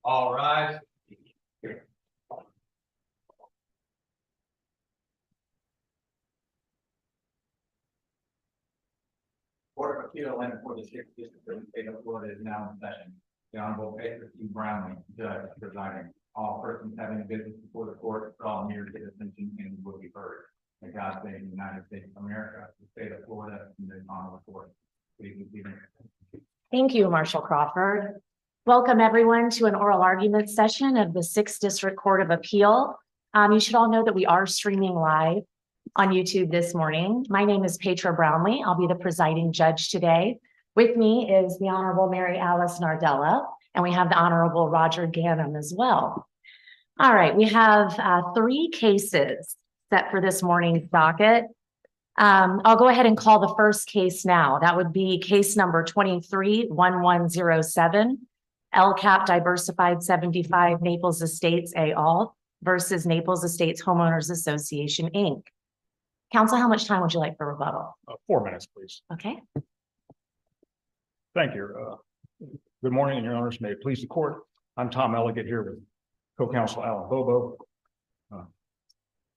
All rise. Court of Appeal and for the 6th District of the State of Florida is now in session. The Honorable Edward T. Brownlee, Judge, presiding. All persons having business before the court draw near to the attention and will be heard. May God save the United States of America, the state of Florida, and the honorable court. Please be seated. Thank you, Marshall Crawford. Welcome everyone to an oral argument session of the 6th District Court of Appeal. You should all know that we are streaming live on YouTube this morning. My name is Petra Brownlee. I'll be the presiding judge today. With me is the Honorable Mary Alice Nardella, and we have the Honorable Roger Ganem as well. All right, we have 3 cases set for this morning's docket. I'll go ahead and call the first case now. That would be case number 23-1107, LCAP Diversified 75 Naples Estates et al. Versus Naples Estates Homeowners Association, Inc. Counsel, how much time would you like for rebuttal? 4 minutes, please. Okay. Thank you. Good morning, and your honors. May it please the court. I'm Tom Elliott here with co-counsel Alan Bobo.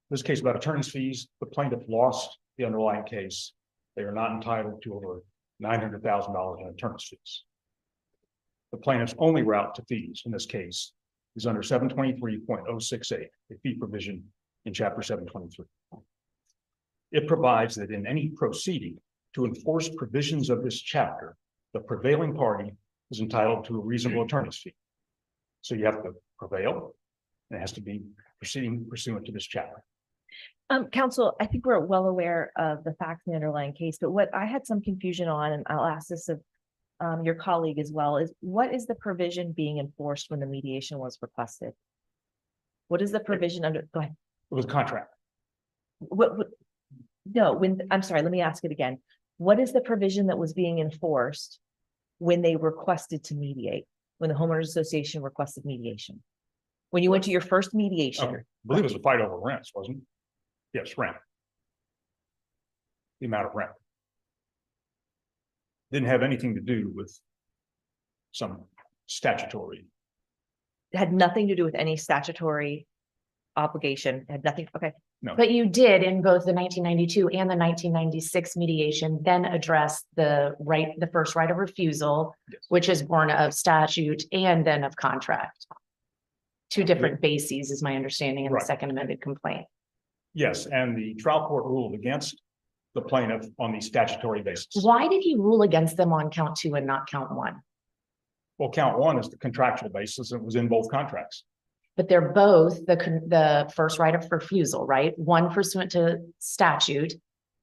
This case about attorney's fees. The plaintiff lost the underlying case. They are not entitled to over $900,000 in attorney's fees. The plaintiff's only route to fees in this case is under 723.068, a fee provision in Chapter 723. It provides that in any proceeding to enforce provisions of this chapter, the prevailing party is entitled to a reasonable attorney's fee. So you have to prevail, and it has to be proceeding pursuant to this chapter. Counsel, I think we're well aware of the facts in the underlying case, but what I had some confusion on, and I'll ask this of your colleague as well, is what is the provision being enforced when the mediation was requested? What is the provision under? Go ahead. It was a contract. I'm sorry, let me ask it again. What is the provision that was being enforced when they requested to mediate, when the Homeowners Association requested mediation? When you went to your first mediation? Okay. I believe it was a fight over rents, wasn't it? Yes, rent. The amount of rent. Didn't have anything to do with some statutory. It had nothing to do with any statutory obligation. It had nothing. Okay. No. But you did in both the 1992 and the 1996 mediation then address the first right of refusal, yes, which is born of statute and then of contract. 2 different bases is my understanding in the second amended complaint. Yes, and the trial court ruled against the plaintiff on the statutory basis. Why did he rule against them on count 2 and not count 1? Well, count 1 is the contractual basis. It was in both contracts. But they're both the first right of refusal, right? 1 pursuant to statute,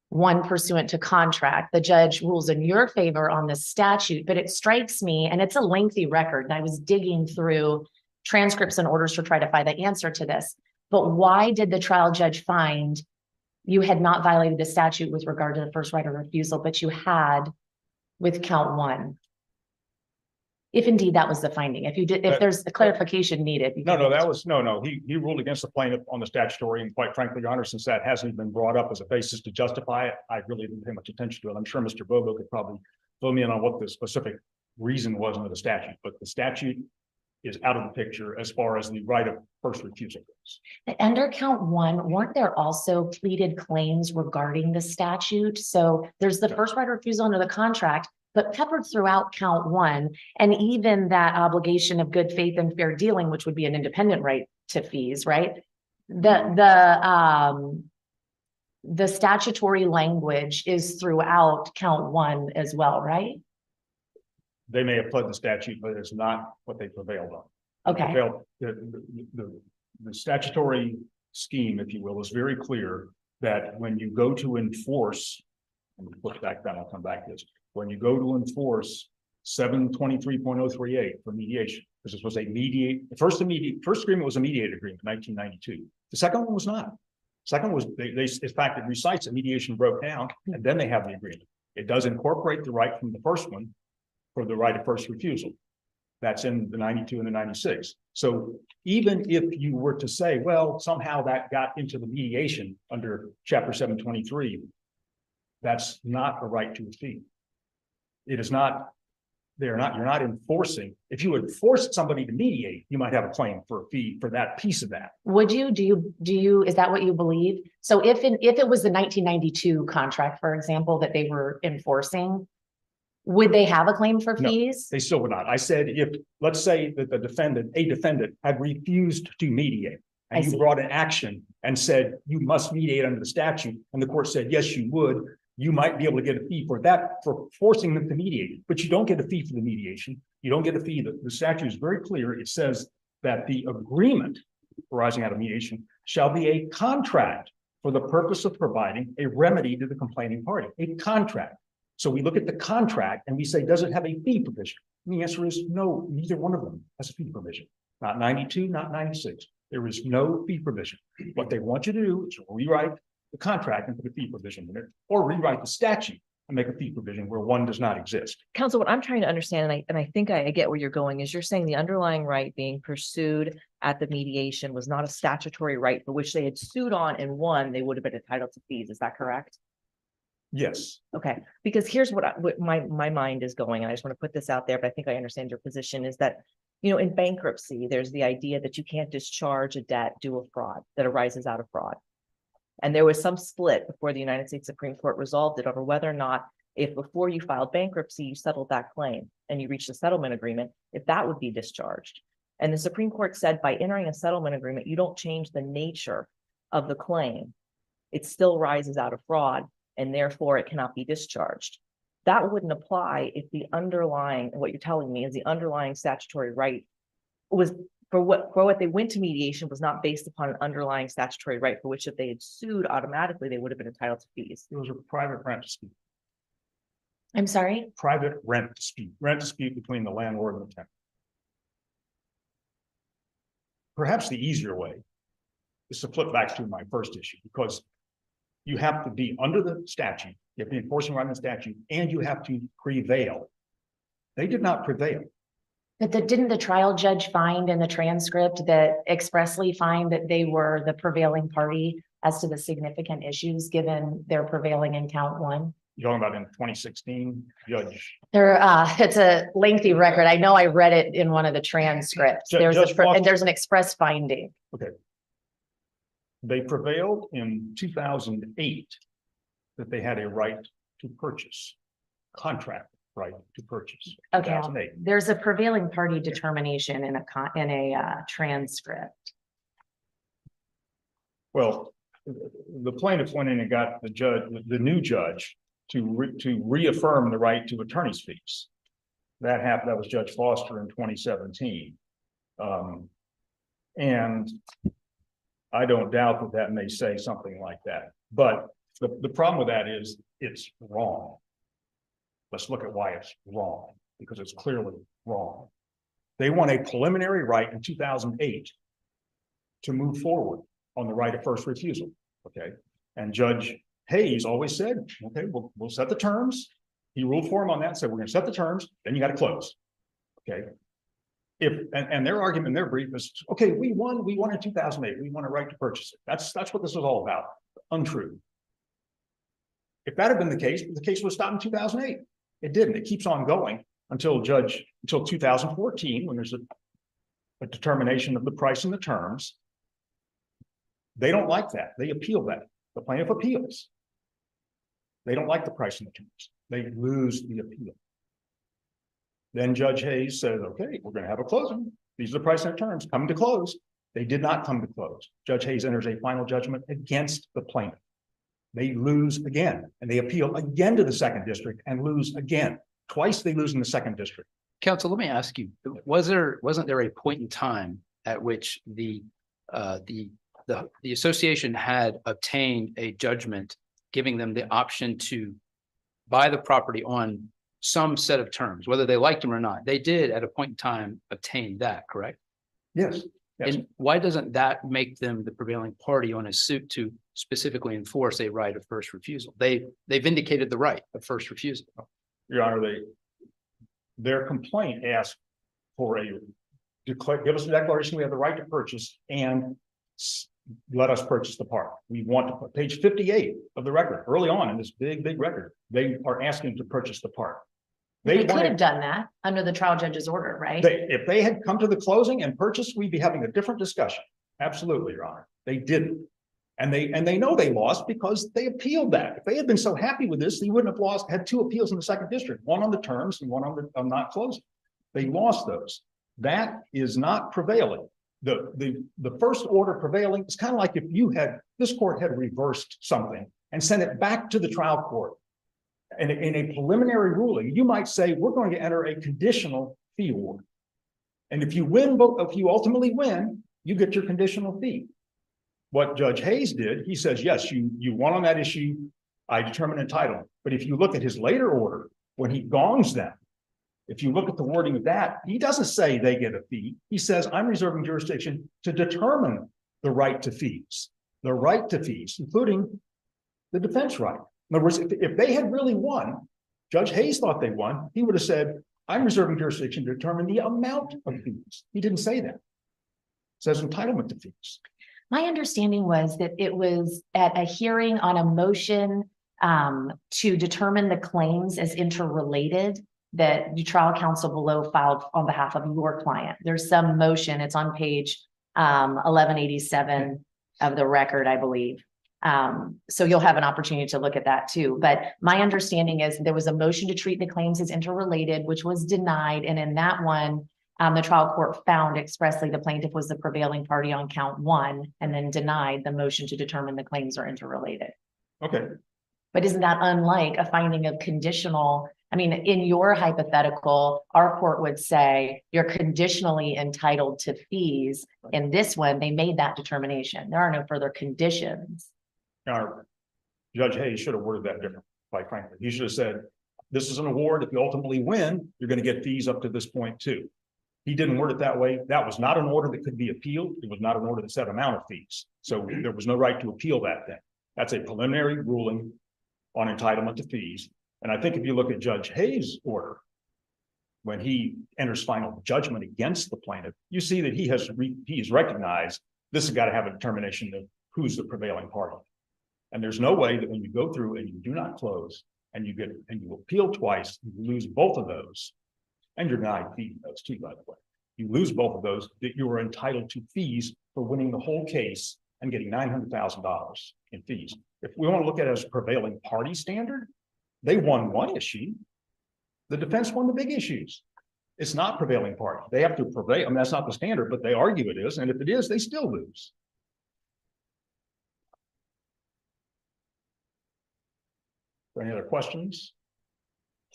1 pursuant to contract. The judge rules in your favor on the statute, but it strikes me, and it's a lengthy record, and I was digging through transcripts and orders to try to find the answer to this. But why did the trial judge find you had not violated the statute with regard to the first right of refusal, but you had with count 1? If indeed that was the finding, if there's a clarification needed. He ruled against the plaintiff on the statutory, and quite frankly, Your Honor, since that hasn't been brought up as a basis to justify it, I really didn't pay much attention to it. I'm sure Mr. Bobo could probably fill me in on what the specific reason was under the statute, but the statute is out of the picture as far as the right of first refusal goes. Under count 1, weren't there also pleaded claims regarding the statute? So there's the first right of refusal under the contract, but peppered throughout count 1, and even that obligation of good faith and fair dealing, which would be an independent right to fees, right? The statutory language is throughout count 1 as well, right? They may have pled the statute, but it's not what they prevailed on. Okay. The statutory scheme, if you will, is very clear that when you go to enforce, and look back then, I'll come back to this. When you go to enforce 723.038 for mediation, because this was a first agreement was a mediated agreement in 1992. The second one was not. Second was in fact, it recites that mediation broke down, and then they have the agreement. It does incorporate the right from the first one for the right of first refusal. That's in the 92 and the 96. So even if you were to say, well, somehow that got into the mediation under Chapter 723, that's not a right to a fee. It is not You're not enforcing. If you had forced somebody to mediate, you might have a claim for a fee for that piece of that. Would you, do you, is that what you believe? So if it was the 1992 contract, for example, that they were enforcing, would they have a claim for No. fees? They still would not. I said, if, let's say that a defendant had refused to mediate, I and you see. brought an action and said, you must mediate under the statute, and the court said, yes, you would, you might be able to get a fee for that, for forcing them to mediate, but you don't get a fee for the mediation. You don't get a fee. The statute is very clear. It says that the agreement arising out of mediation shall be a contract for the purpose of providing a remedy to the complaining party, a contract. So we look at the contract and we say, does it have a fee provision? And the answer is no, neither one of them has a fee provision. Not 92, not 96. There is no fee provision. What they want you to do is rewrite the contract and put a fee provision in it, or rewrite the statute and make a fee provision where one does not exist. Counsel, what I'm trying to understand, and I think I get where you're going, is you're saying the underlying right being pursued at the mediation was not a statutory right for which they had sued on and won, they would have been entitled to fees. Is that correct? Yes. Okay, because here's what my mind is going, and I just want to put this out there, but I think I understand your position is that, you know, in bankruptcy, there's the idea that you can't discharge a debt due to fraud that arises out of fraud. And there was some split before the United States Supreme Court resolved it over whether or not, if before you filed bankruptcy, you settled that claim and you reached a settlement agreement, if that would be discharged. And the Supreme Court said by entering a settlement agreement, you don't change the nature of the claim. It still rises out of fraud, and therefore it cannot be discharged. That wouldn't apply if the underlying, what you're telling me is the underlying statutory right was for what they went to mediation was not based upon an underlying statutory right for which if they had sued automatically, they would have been entitled to fees. It was a private rent dispute. I'm sorry? Private rent dispute between the landlord and the tenant. Perhaps the easier way is to flip back to my first issue, because you have to be under the statute, you have to be enforcing right in the statute, and you have to prevail. They did not prevail. But didn't the trial judge find in the transcript that expressly find that they were the prevailing party as to the significant issues given their prevailing in count one? You're talking about in 2016, Judge. It's a lengthy record. I know I read it in one of the transcripts. There's an express finding. Okay. They prevailed in 2008 that they had a right to purchase, contract right to purchase. Okay, 2008. there's a prevailing party determination in a transcript. Well, the plaintiff went in and got the new judge to reaffirm the right to attorney's fees. That happened. That was Judge Foster in 2017. And I don't doubt that may say something like that. But the problem with that is it's wrong. Let's look at why it's wrong, because it's clearly wrong. They won a preliminary right in 2008 to move forward on the right of first refusal. Okay. And Judge Hayes always said, okay, we'll set the terms. He ruled for him on that and said, we're going to set the terms, then you got to close. Okay. And their argument in their brief is, okay, we won in 2008. We won a right to purchase it. That's what this was all about. Untrue. If that had been the case was stopped in 2008. It didn't. It keeps on going until 2014, when there's a determination of the price and the terms. They don't like that. They appeal that. The plaintiff appeals. They don't like the price and the terms. They lose the appeal. Then Judge Hayes says, okay, we're going to have a closing. These are the price and the terms. Come to close. They did not come to close. Judge Hayes enters a final judgment against the plaintiff. They lose again, and they appeal again to the second district and lose again. Twice they lose in the second district. Counsel, let me ask you, wasn't there a point in time at which the association had obtained a judgment giving them the option to buy the property on some set of terms, whether they liked them or not? They did at a point in time obtain that, correct? Yes. Yes. And why doesn't that make them the prevailing party on a suit to specifically enforce a right of first refusal? They've indicated the right of first refusal. Your Honor, their complaint asked for give us a declaration we have the right to purchase and let us purchase the park. We want to put page 58 of the record, early on in this big record, they are asking to purchase the park. They could wanted- have done that under the trial judge's order, right? if they had come to the closing and purchased, we'd be having a different discussion. Absolutely, Your Honor. They didn't. And they know they lost because they appealed that. If they had been so happy with this, they wouldn't have had two appeals in the second district, one on the terms and one on not closing. They lost those. That is not prevailing. The first order prevailing is kind of like if this court had reversed something and sent it back to the trial court. And in a preliminary ruling, you might say, we're going to enter a conditional fee award. And if you ultimately win, you get your conditional fee. What Judge Hayes did, he says, yes, you won on that issue. I determine entitlement. But if you look at his later order, when he gongs them, if you look at the wording of that, he doesn't say they get a fee. He says, I'm reserving jurisdiction to determine the right to fees, including the defense right. In other words, if they had really won, Judge Hayes thought they won, he would have said, I'm reserving jurisdiction to determine the amount of fees. He didn't say that. It says entitlement to fees. My understanding was that it was at a hearing on a motion to determine the claims as interrelated that the trial counsel below filed on behalf of your client. There's some motion, it's on page 1187 of the record, I believe. So you'll have an opportunity to look at that too. But my understanding is there was a motion to treat the claims as interrelated, which was denied. And in that one, the trial court found expressly the plaintiff was the prevailing party on count one and then denied the motion to determine the claims are interrelated. Okay. But isn't that unlike a finding of conditional? I mean, in your hypothetical, our court would say you're conditionally entitled to fees. In this one, they made that determination. There are no further conditions. Now, Judge Hayes should have worded that different, quite frankly. He should have said, this is an award. If you ultimately win, you're going to get fees up to this point too. He didn't word it that way. That was not an order that could be appealed. It was not an order that set amount of fees. So there was no right to appeal that then. That's a preliminary ruling on entitlement to fees. And I think if you look at Judge Hayes' order, when he enters final judgment against the plaintiff, you see that he has recognized this has got to have a determination of who's the prevailing party. And there's no way that when you go through and you do not close and you appeal twice, you lose both of those, and you're denied fees those too, by the way. You lose both of those, that you are entitled to fees for winning the whole case and getting $900,000 in fees. If we want to look at it as a prevailing party standard, they won one issue. The defense won the big issues. It's not prevailing party. They have to prevail. I mean, that's not the standard, but they argue it is. And if it is, they still lose. Any other questions?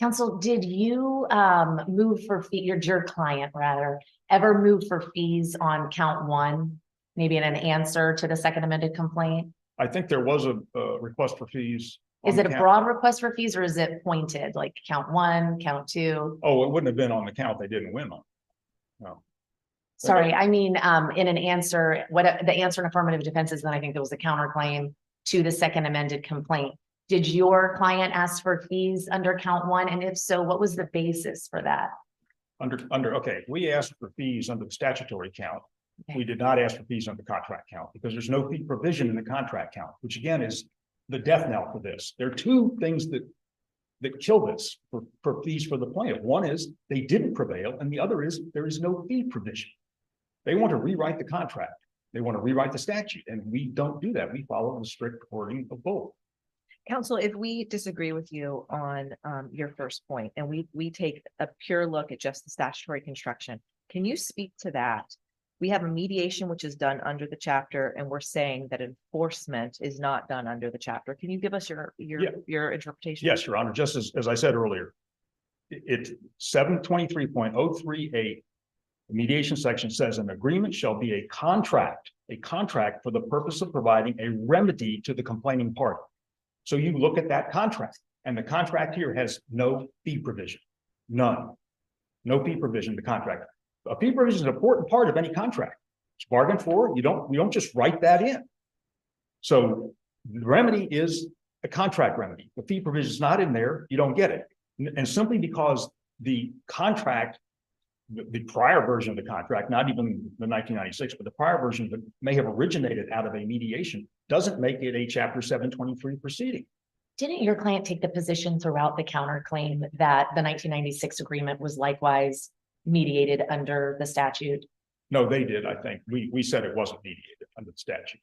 Counsel, did you move for fee, your client rather, ever move for fees on count one, maybe in an answer to the second amended complaint? I think there was a request for fees. Is it a broad request for fees or is it pointed, like count one, count two? Oh, it wouldn't have been on the count they didn't win on. No. Sorry, I mean, in an answer, what the answer in affirmative defenses, then I think there was a counterclaim to the second amended complaint. Did your client ask for fees under count one? And if so, what was the basis for that? Okay, we asked for fees under the statutory count. Okay. We did not ask for fees under contract count because there's no fee provision in the contract count, which again is the death knell for this. There are two things that kill this for fees for the plaintiff. One is they didn't prevail, and the other is there is no fee provision. They want to rewrite the contract. They want to rewrite the statute, and we don't do that. We follow the strict wording of both. Counsel, if we disagree with you on your first point and we take a pure look at just the statutory construction, can you speak to that? We have a mediation which is done under the chapter, and we're saying that enforcement is not done under the chapter. Can you give us your interpretation? Yes, Your Honor. Just as I said earlier, it 723.038, the mediation section says an agreement shall be a contract for the purpose of providing a remedy to the complaining party. So you look at that contract, and the contract here has no fee provision, none, no fee provision in the contract. A fee provision is an important part of any contract. It's bargained for. You don't just write that in. So the remedy is a contract remedy. The fee provision is not in there. You don't get it. And simply because the contract, the prior version of the contract, not even the 1996, but the prior version that may have originated out of a mediation, doesn't make it a Chapter 723 proceeding. Didn't your client take the position throughout the counterclaim that the 1996 agreement was likewise mediated under the statute? No, they did, I think. We said it wasn't mediated under the statute.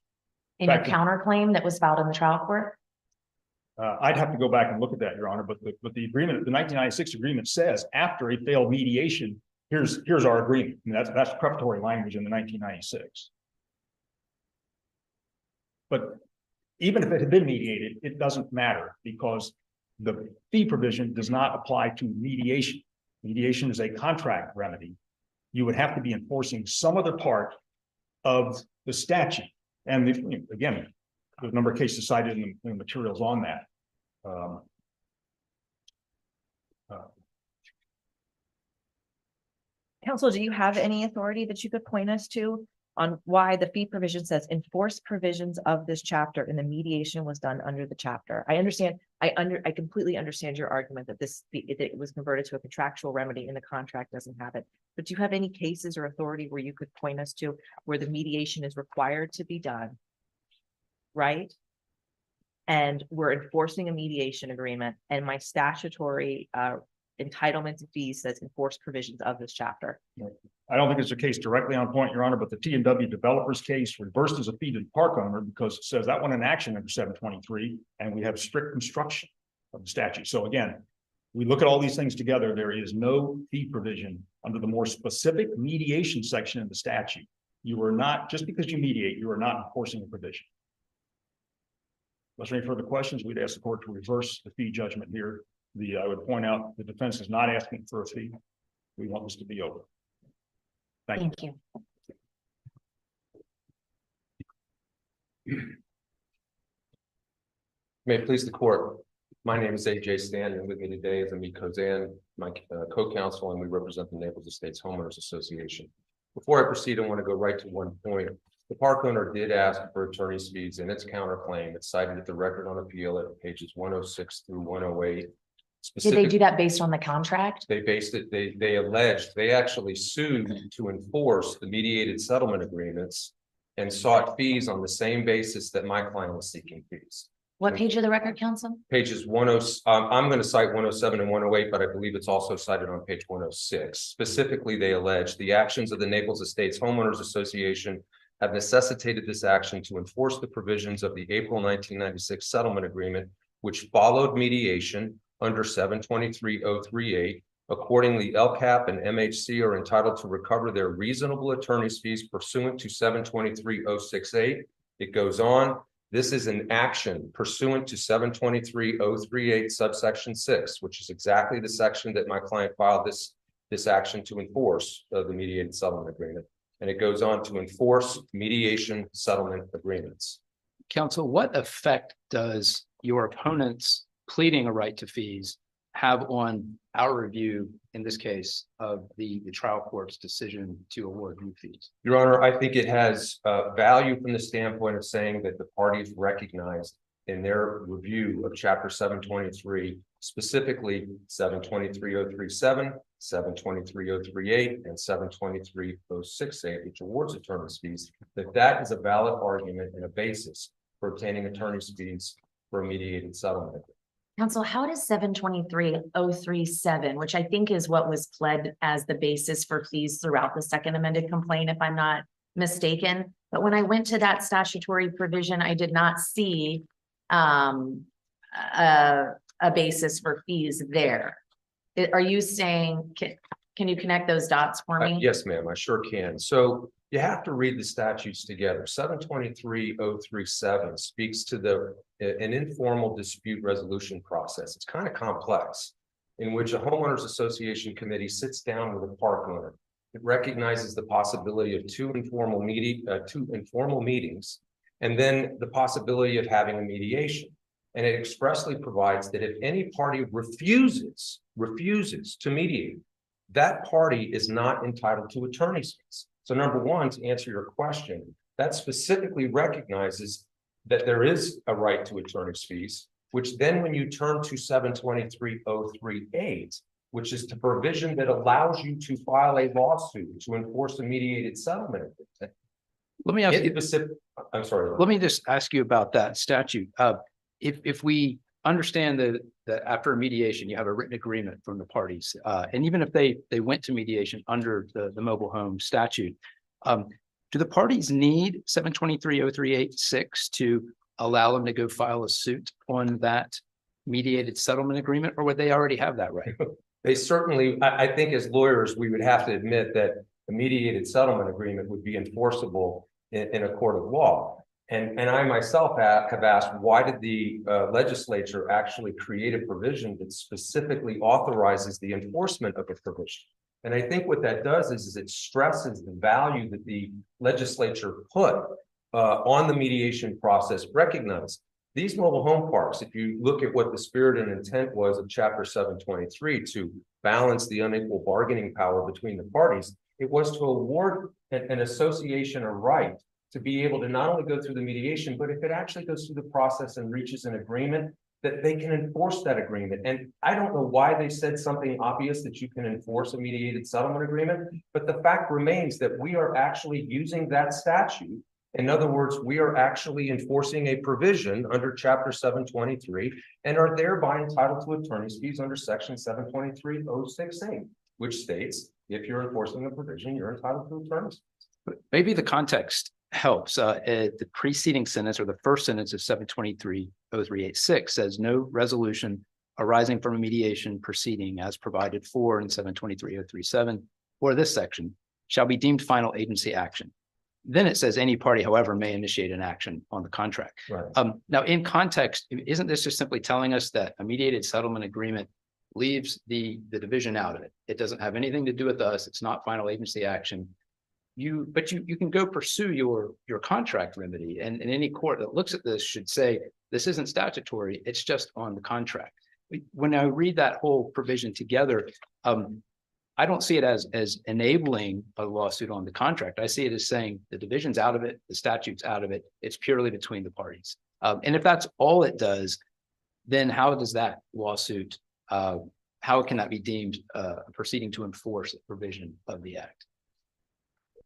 In your Back to- counterclaim that was filed in the trial court? I'd have to go back and look at that, Your Honor, but the agreement, the 1996 agreement says after a failed mediation, here's our agreement. And that's preparatory language in the 1996. But even if it had been mediated, it doesn't matter because the fee provision does not apply to mediation. Mediation is a contract remedy. You would have to be enforcing some other part of the statute. And again, there's a number of cases cited in the materials on that. Counsel, do you have any authority that you could point us to on why the fee provision says enforce provisions of this chapter and the mediation was done under the chapter? I understand, I completely understand your argument that it was converted to a contractual remedy and the contract doesn't have it. But do you have any cases or authority where you could point us to where the mediation is required to be done? Right? And we're enforcing a mediation agreement and my statutory entitlement to fees says enforce provisions of this chapter. I don't think it's a case directly on point, Your Honor, but the T&W developers case reversed as a fee to the park owner because it says that one in action under 723, and we have strict construction of the statute. So again, we look at all these things together. There is no fee provision under the more specific mediation section of the statute. You are not, just because you mediate, you are not enforcing a provision. Unless there are any further questions, we'd ask the court to reverse the fee judgment here. I would point out the defense is not asking for a fee. We want this to be over. Thank you. May it please the court. My name is AJ Stan, and with me today is Amit Kozan, my co-counsel, and we represent the Naples Estates Homeowners Association. Before I proceed, I want to go right to one point. The park owner did ask for attorney's fees in its counterclaim. It's cited at the record on appeal at pages 106 through 108. Did they do that based on the contract? They based it, they alleged, they actually sued to enforce the mediated settlement agreements and sought fees on the same basis that my client was seeking fees. What page of the record, counsel? Pages 107, I'm going to cite 107 and 108, but I believe it's also cited on page 106. Specifically, they allege the actions of the Naples Estates Homeowners Association have necessitated this action to enforce the provisions of the April 1996 settlement agreement, which followed mediation under 723.038. Accordingly, LCAP and MHC are entitled to recover their reasonable attorney's fees pursuant to 723.068. It goes on. This is an action pursuant to 723.038 subsection 6, which is exactly the section that my client filed this action to enforce the mediated settlement agreement. And it goes on to enforce mediation settlement agreements. Counsel, what effect does your opponent's pleading a right to fees have on our review, in this case, of the trial court's decision to award new fees? Your Honor, I think it has value from the standpoint of saying that the parties recognized in their review of Chapter 723, specifically 723.037, 723.038, and 723.068, which awards attorney's fees, that is a valid argument and a basis for obtaining attorney's fees for a mediated settlement agreement. Counsel, how does 723.037, which I think is what was pled as the basis for fees throughout the second amended complaint, if I'm not mistaken, but when I went to that statutory provision, I did not see a basis for fees there. Are you saying, can you connect those dots for me? Yes, ma'am, I sure can. So you have to read the statutes together. 723.037 speaks to an informal dispute resolution process. It's kind of complex, in which a homeowners association committee sits down with a park owner. It recognizes the possibility of two informal meetings, and then the possibility of having a mediation. And it expressly provides that if any party refuses to mediate, that party is not entitled to attorney's fees. So number one, to answer your question, that specifically recognizes that there is a right to attorney's fees, which then when you turn to 723.038, which is the provision that allows you to file a lawsuit to enforce a mediated settlement agreement. Let me ask you, I'm sorry. let me just ask you about that statute. If we understand that after a mediation, you have a written agreement from the parties. And even if they went to mediation under the mobile home statute, do the parties need 723-0386 to allow them to go file a suit on that mediated settlement agreement, or would they already have that right? They certainly, I think as lawyers, we would have to admit that a mediated settlement agreement would be enforceable in a court of law. And I myself have asked, why did the legislature actually create a provision that specifically authorizes the enforcement of a provision? And I think what that does is it stresses the value that the legislature put on the mediation process. Recognize these mobile home parks, if you look at what the spirit and intent was of Chapter 723 to balance the unequal bargaining power between the parties, it was to award an association a right to be able to not only go through the mediation, but if it actually goes through the process and reaches an agreement, that they can enforce that agreement. And I don't know why they said something obvious that you can enforce a mediated settlement agreement, but the fact remains that we are actually using that statute. In other words, we are actually enforcing a provision under Chapter 723 and are thereby entitled to attorney's fees under Section 723-068, which states if you're enforcing a provision, you're entitled to attorney's fees. Maybe the context helps. The preceding sentence or the first sentence of 723-0386 says no resolution arising from a mediation proceeding as provided for in 723-037 or this section shall be deemed final agency action. Then it says any party, however, may initiate an action on the contract. Right. Now, in context, isn't this just simply telling us that a mediated settlement agreement leaves the division out of it? It doesn't have anything to do with us. It's not final agency action. But you can go pursue your contract remedy, and any court that looks at this should say this isn't statutory. It's just on the contract. When I read that whole provision together, I don't see it as enabling a lawsuit on the contract. I see it as saying the division's out of it, the statute's out of it. It's purely between the parties. And if that's all it does, then how does that lawsuit, how can that be deemed proceeding to enforce a provision of the act?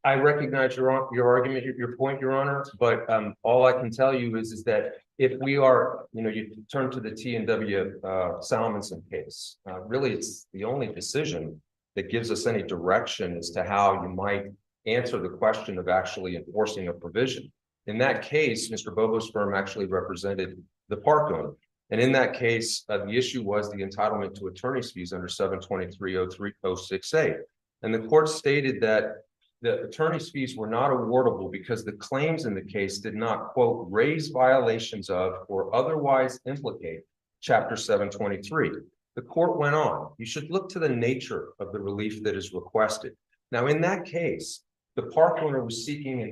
I recognize your argument, your point, Your Honor, but all I can tell you is that if we are, you turn to the T&W Salmonson case, really it's the only decision that gives us any direction as to how you might answer the question of actually enforcing a provision. In that case, Mr. Bobo's firm actually represented the park owner. And in that case, the issue was the entitlement to attorney's fees under 723-038. And the court stated that the attorney's fees were not awardable because the claims in the case did not, quote, raise violations of or otherwise implicate Chapter 723. The court went on. You should look to the nature of the relief that is requested. Now, in that case, the park owner was seeking a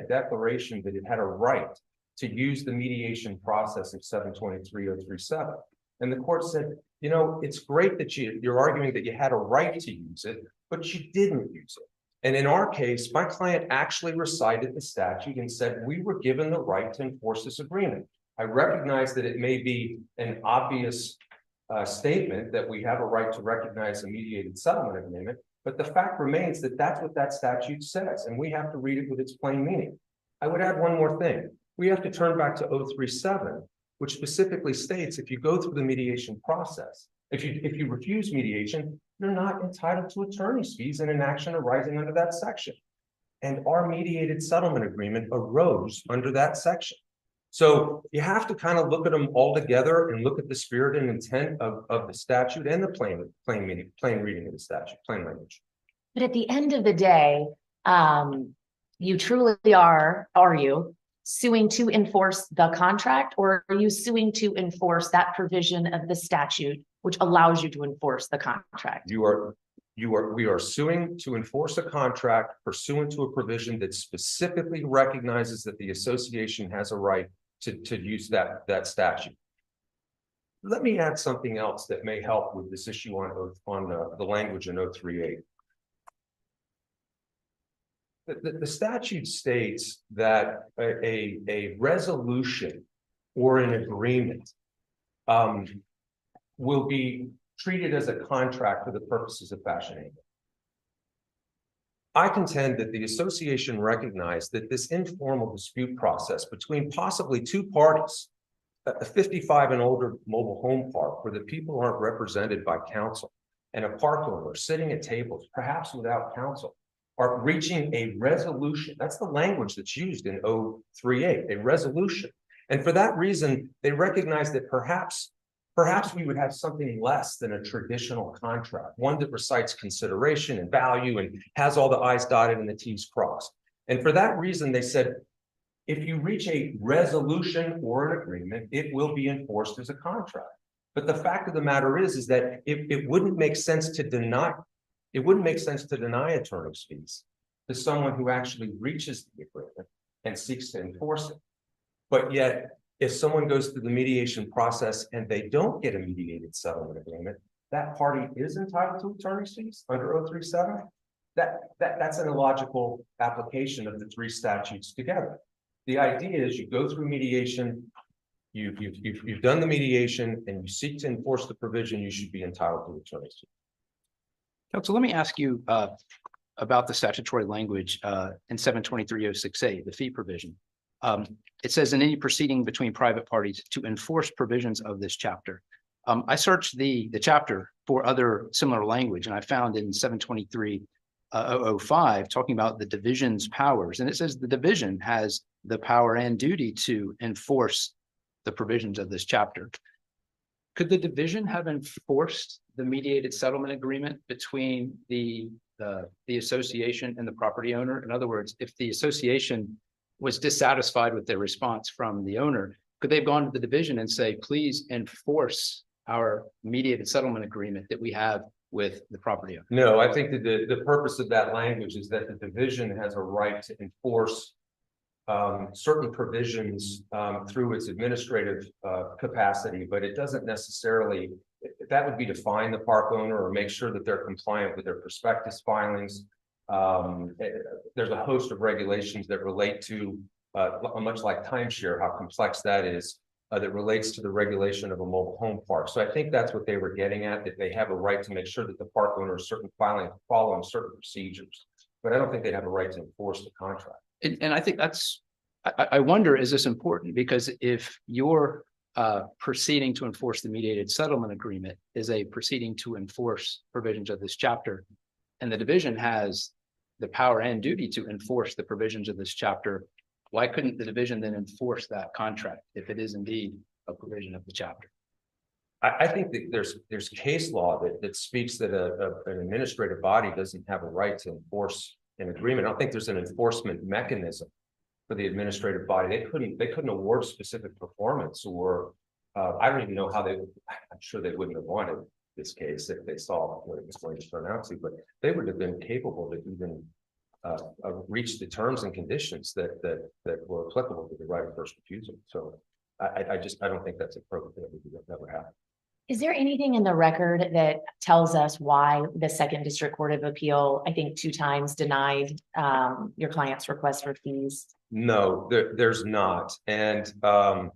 declaration that it had a right to use the mediation process of 723-037. And the court said, it's great that you're arguing that you had a right to use it, but you didn't use it. And in our case, my client actually recited the statute and said, we were given the right to enforce this agreement. I recognize that it may be an obvious statement that we have a right to recognize a mediated settlement agreement, but the fact remains that that's what that statute says, and we have to read it with its plain meaning. I would add one more thing. We have to turn back to 037, which specifically states if you go through the mediation process, if you refuse mediation, you're not entitled to attorney's fees in an action arising under that section. And our mediated settlement agreement arose under that section. So you have to kind of look at them all together and look at the spirit and intent of the statute and the plain reading of the statute, plain language. But at the end of the day, you truly are you suing to enforce the contract, or are you suing to enforce that provision of the statute which allows you to enforce the contract? We are suing to enforce a contract pursuant to a provision that specifically recognizes that the association has a right to use that statute. Let me add something else that may help with this issue on the language in 038. The statute states that a resolution or an agreement will be treated as a contract for the purposes of fashioning. I contend that the association recognized that this informal dispute process between possibly two parties a 55 and older mobile home park where the people aren't represented by counsel and a park owner sitting at tables, perhaps without counsel, are reaching a resolution. That's the language that's used in 038, a resolution. And for that reason, they recognize that perhaps we would have something less than a traditional contract, one that recites consideration and value and has all the I's dotted and the T's crossed. And for that reason, they said, if you reach a resolution or an agreement, it will be enforced as a contract. But the fact of the matter is that it wouldn't make sense to deny attorney's fees to someone who actually reaches the agreement and seeks to enforce it. But yet, if someone goes through the mediation process and they don't get a mediated settlement agreement, that party is entitled to attorney's fees under 037. That's an illogical application of the three statutes together. The idea is you go through mediation, you've done the mediation and you seek to enforce the provision, you should be entitled to attorney's fees. Counsel, let me ask you about the statutory language in 723-06A, the fee provision. It says in any proceeding between private parties to enforce provisions of this chapter. I searched the chapter for other similar language, and I found in 723-005 talking about the division's powers, and it says the division has the power and duty to enforce the provisions of this chapter. Could the division have enforced the mediated settlement agreement between the association and the property owner? In other words, if the association was dissatisfied with their response from the owner, could they have gone to the division and say, please enforce our mediated settlement agreement that we have with the property owner? No, I think that the purpose of that language is that the division has a right to enforce certain provisions through its administrative capacity, but it doesn't necessarily, that would be to fine the park owner or make sure that they're compliant with their prospectus filings. There's a host of regulations that relate to, much like timeshare, how complex that is, that relates to the regulation of a mobile home park. So I think that's what they were getting at, that they have a right to make sure that the park owner is following certain procedures. But I don't think they'd have a right to enforce the contract. And I think I wonder, is this important? Because if you're proceeding to enforce the mediated settlement agreement is a proceeding to enforce provisions of this chapter, and the division has the power and duty to enforce the provisions of this chapter, why couldn't the division then enforce that contract if it is indeed a provision of the chapter? I think that there's case law that speaks that an administrative body doesn't have a right to enforce an agreement. I don't think there's an enforcement mechanism for the administrative body. They couldn't award specific performance, or I don't even know how I'm sure they wouldn't have wanted this case if they saw what it was going to turn out to, but they would have been capable to even reach the terms and conditions that were applicable to the right of first refusal. So I don't think that's appropriate. That would never happen. Is there anything in the record that tells us why the Second District Court of Appeal, I think 2 times, denied your client's request for fees? No, there's not. And I'm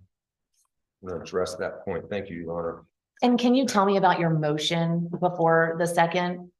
going to address that point. Thank you, Your Honor. And can you tell me about your motion before the second?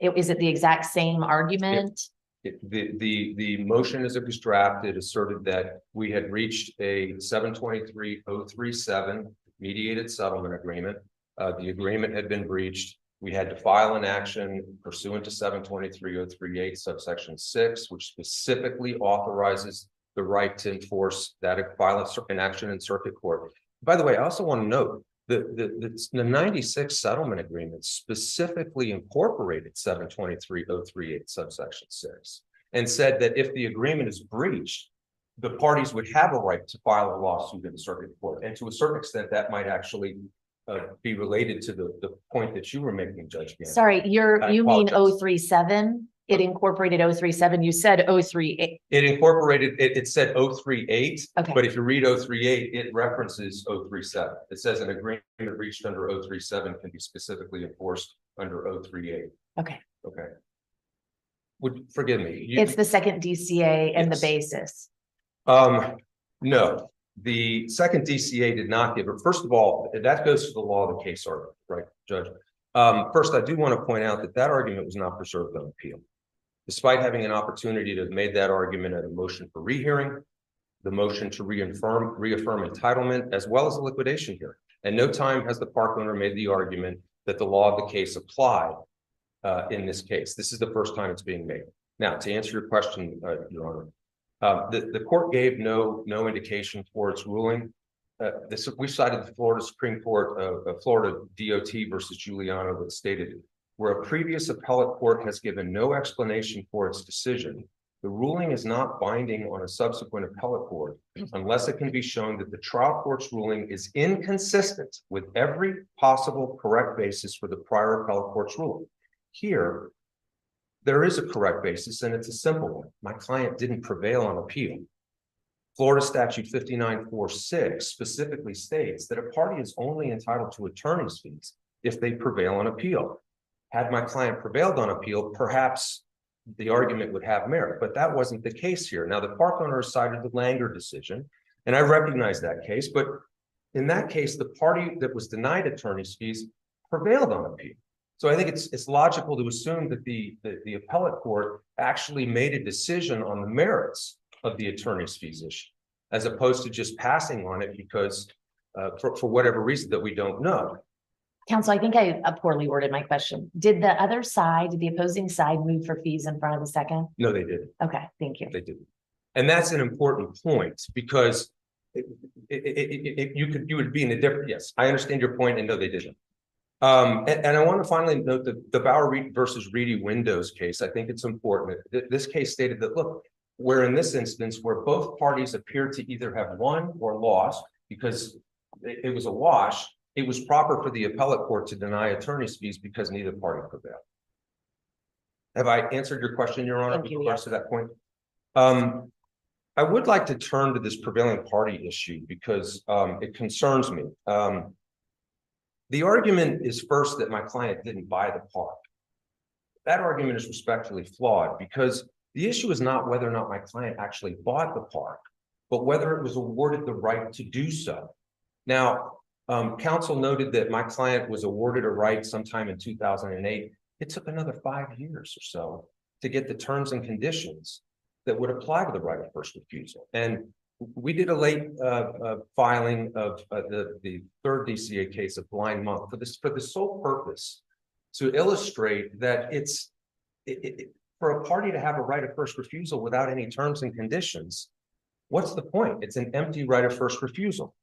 Is it the exact same argument? The motion as it was drafted asserted that we had reached a 723-037 mediated settlement agreement. The agreement had been breached. We had to file an action pursuant to 723-038 subsection 6, which specifically authorizes the right to enforce that, file an action in circuit court. By the way, I also want to note the 96 settlement agreement specifically incorporated 723-038 subsection 6 and said that if the agreement is breached, the parties would have a right to file a lawsuit in the circuit court. And to a certain extent, that might actually be related to the point that you were making, Judge Gannon. Sorry, you mean 037? It incorporated 037. You said 038. It incorporated, it said 038, Okay. but if you read 038, it references 037. It says an agreement reached under 037 can be specifically enforced under 038. Okay. Okay. Forgive me. It's the second DCA and the basis. No, the second DCA did not give it. First of all, that goes to the law of the case argument, right, Judge? First, I do want to point out that argument was not preserved on appeal. Despite having an opportunity to have made that argument at a motion for rehearing, the motion to reaffirm entitlement, as well as the liquidation hearing. And no time has the park owner made the argument that the law of the case applied in this case. This is the first time it's being made. Now, to answer your question, Your Honor, the court gave no indication for its ruling. We cited the Florida Supreme Court, Florida DOT versus Giuliano, that stated where a previous appellate court has given no explanation for its decision, the ruling is not binding on a subsequent appellate court unless it can be shown that the trial court's ruling is inconsistent with every possible correct basis for the prior appellate court's ruling. Here, there is a correct basis, and it's a simple one. My client didn't prevail on appeal. Florida Statute 5946 specifically states that a party is only entitled to attorney's fees if they prevail on appeal. Had my client prevailed on appeal, perhaps the argument would have merit, but that wasn't the case here. Now, the park owner cited the Langer decision, and I recognize that case, but in that case, the party that was denied attorney's fees prevailed on appeal. So I think it's logical to assume that the appellate court actually made a decision on the merits of the attorney's fees issue, as opposed to just passing on it because for whatever reason that we don't know. Counsel, I think I poorly worded my question. Did the other side, did the opposing side move for fees in front of the second? No, they didn't. Okay, thank you. They didn't. And that's an important point because you would be in a different, yes, I understand your point, and no, they didn't. And I want to finally note the Bauer versus Reedy Windows case. I think it's important. This case stated that, look, where in this instance, where both parties appeared to either have won or lost because it was a wash, it was proper for the appellate court to deny attorney's fees because neither party prevailed. Have I answered your question, Your Honor, with regards to that point? I would like to turn to this prevailing party issue because it concerns me. The argument is first that my client didn't buy the park. That argument is respectfully flawed because the issue is not whether or not my client actually bought the park, but whether it was awarded the right to do so. Now, counsel noted that my client was awarded a right sometime in 2008. It took another 5 years or so to get the terms and conditions that would apply to the right of first refusal. And we did a late filing of the third DCA case of Blind Monk for the sole purpose to illustrate that for a party to have a right of first refusal without any terms and conditions, what's the point? It's an empty right of first refusal.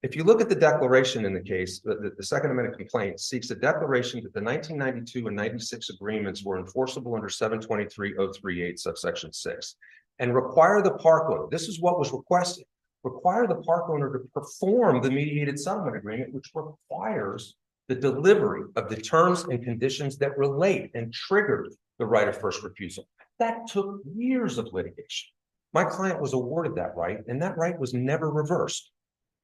If you look at the declaration in the case, the Second Amendment complaint seeks a declaration that the 1992 and 96 agreements were enforceable under 723.038 subsection 6 and require the park owner, this is what was requested, require the park owner to perform the mediated settlement agreement, which requires the delivery of the terms and conditions that relate and triggered the right of first refusal. That took years of litigation. My client was awarded that right, and that right was never reversed.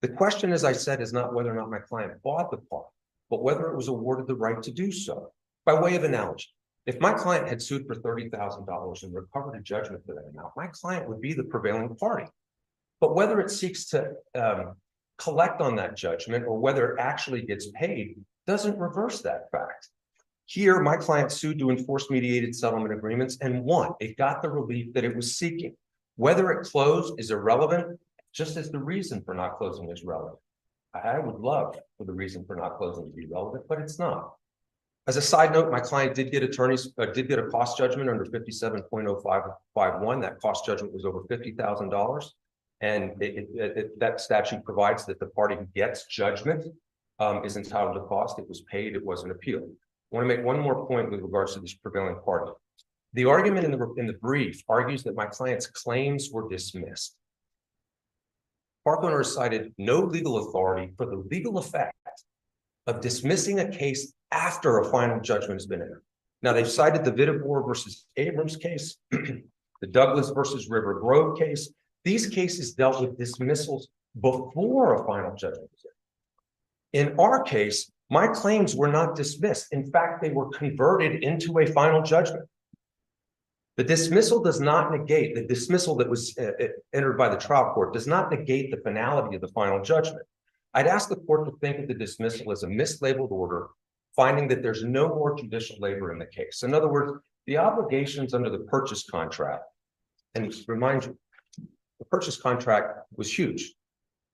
The question, as I said, is not whether or not my client bought the park, but whether it was awarded the right to do so. By way of analogy, if my client had sued for $30,000 and recovered a judgment for that amount, my client would be the prevailing party. But whether it seeks to collect on that judgment or whether it actually gets paid doesn't reverse that fact. Here, my client sued to enforce mediated settlement agreements and won. It got the relief that it was seeking. Whether it closed is irrelevant, just as the reason for not closing is relevant. I would love for the reason for not closing to be relevant, but it's not. As a side note, my client did get a cost judgment under 57.0551. That cost judgment was over $50,000. And that statute provides that the party who gets judgment is entitled to cost. It was paid, it wasn't appealed. I want to make one more point with regards to this prevailing party. The argument in the brief argues that my client's claims were dismissed. Park owner cited no legal authority for the legal effect of dismissing a case after a final judgment has been entered. Now, they've cited the Vitibor versus Abrams case, the Douglas versus River Grove case. These cases dealt with dismissals before a final judgment was entered. In our case, my claims were not dismissed. In fact, they were converted into a final judgment. The dismissal does not negate, the dismissal that was entered by the trial court does not negate the finality of the final judgment. I'd ask the court to think of the dismissal as a mislabeled order, finding that there's no more judicial labor in the case. In other words, the obligations under the purchase contract, and remind you, The purchase contract was huge.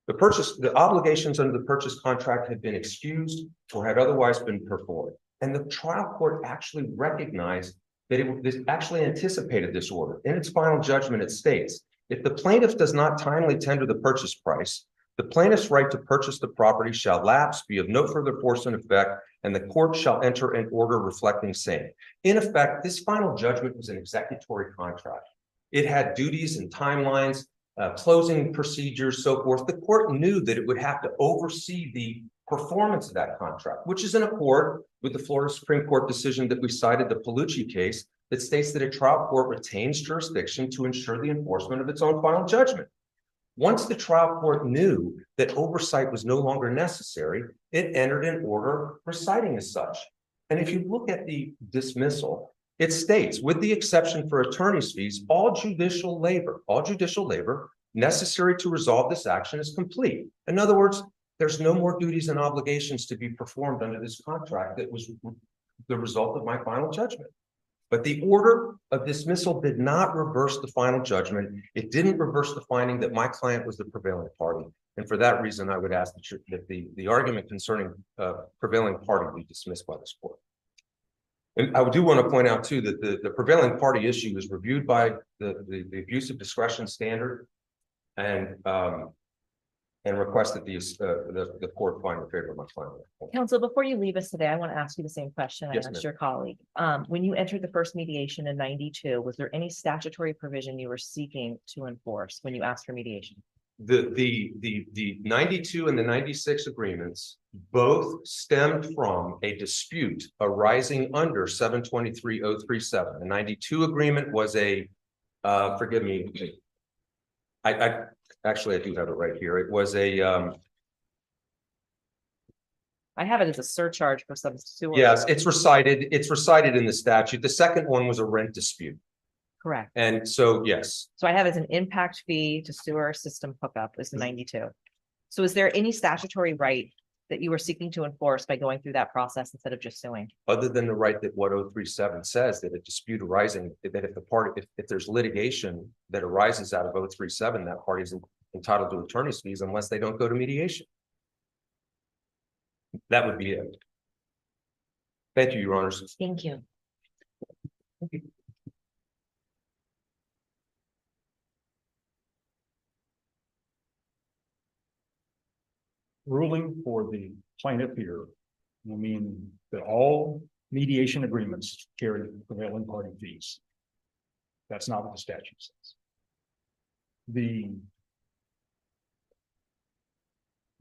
The obligations under the purchase contract had been excused or had otherwise been performed. And the trial court actually recognized that this actually anticipated this order. In its final judgment, it states, if the plaintiff does not timely tender the purchase price, the plaintiff's right to purchase the property shall lapse, be of no further force and effect, and the court shall enter an order reflecting same. In effect, this final judgment was an executory contract. It had duties and timelines, closing procedures, so forth. The court knew that it would have to oversee the performance of that contract, which is in accord with the Florida Supreme Court decision that we cited, the Palucci case, that states that a trial court retains jurisdiction to ensure the enforcement of its own final judgment. Once the trial court knew that oversight was no longer necessary, it entered an order reciting as such. And if you look at the dismissal, it states, with the exception for attorney's fees, all judicial labor necessary to resolve this action is complete. In other words, there's no more duties and obligations to be performed under this contract that was the result of my final judgment. But the order of dismissal did not reverse the final judgment. It didn't reverse the finding that my client was the prevailing party. And for that reason, I would ask that the argument concerning prevailing party be dismissed by this court. And I do want to point out too that the prevailing party issue is reviewed by the abuse of discretion standard and request that the court find in favor of my client. Counsel, before you leave us today, I want to ask you the same question I Yes, asked ma'am. your colleague. When you entered the first mediation in 92, was there any statutory provision you were seeking to enforce when you asked for mediation? The 92 and the 96 agreements both stemmed from a dispute arising under 723.037. The 92 agreement was a, forgive me, I actually do have it right here. It was a, I have it as a surcharge for some sewer. yes, it's recited in the statute. The second one was a rent dispute. Correct. And so, yes, So I have it as an impact fee to sewer system hookup is the 92. So is there any statutory right that you were seeking to enforce by going through that process instead of just suing? other than the right that what 037 says, that a dispute arising, that if the party, if there's litigation that arises out of 037, that party is entitled to attorney's fees unless they don't go to mediation. That would be it. Thank you, Your Honors. Thank you. Ruling for the plaintiff here will mean that all mediation agreements carry prevailing party fees. That's not what the statute says. The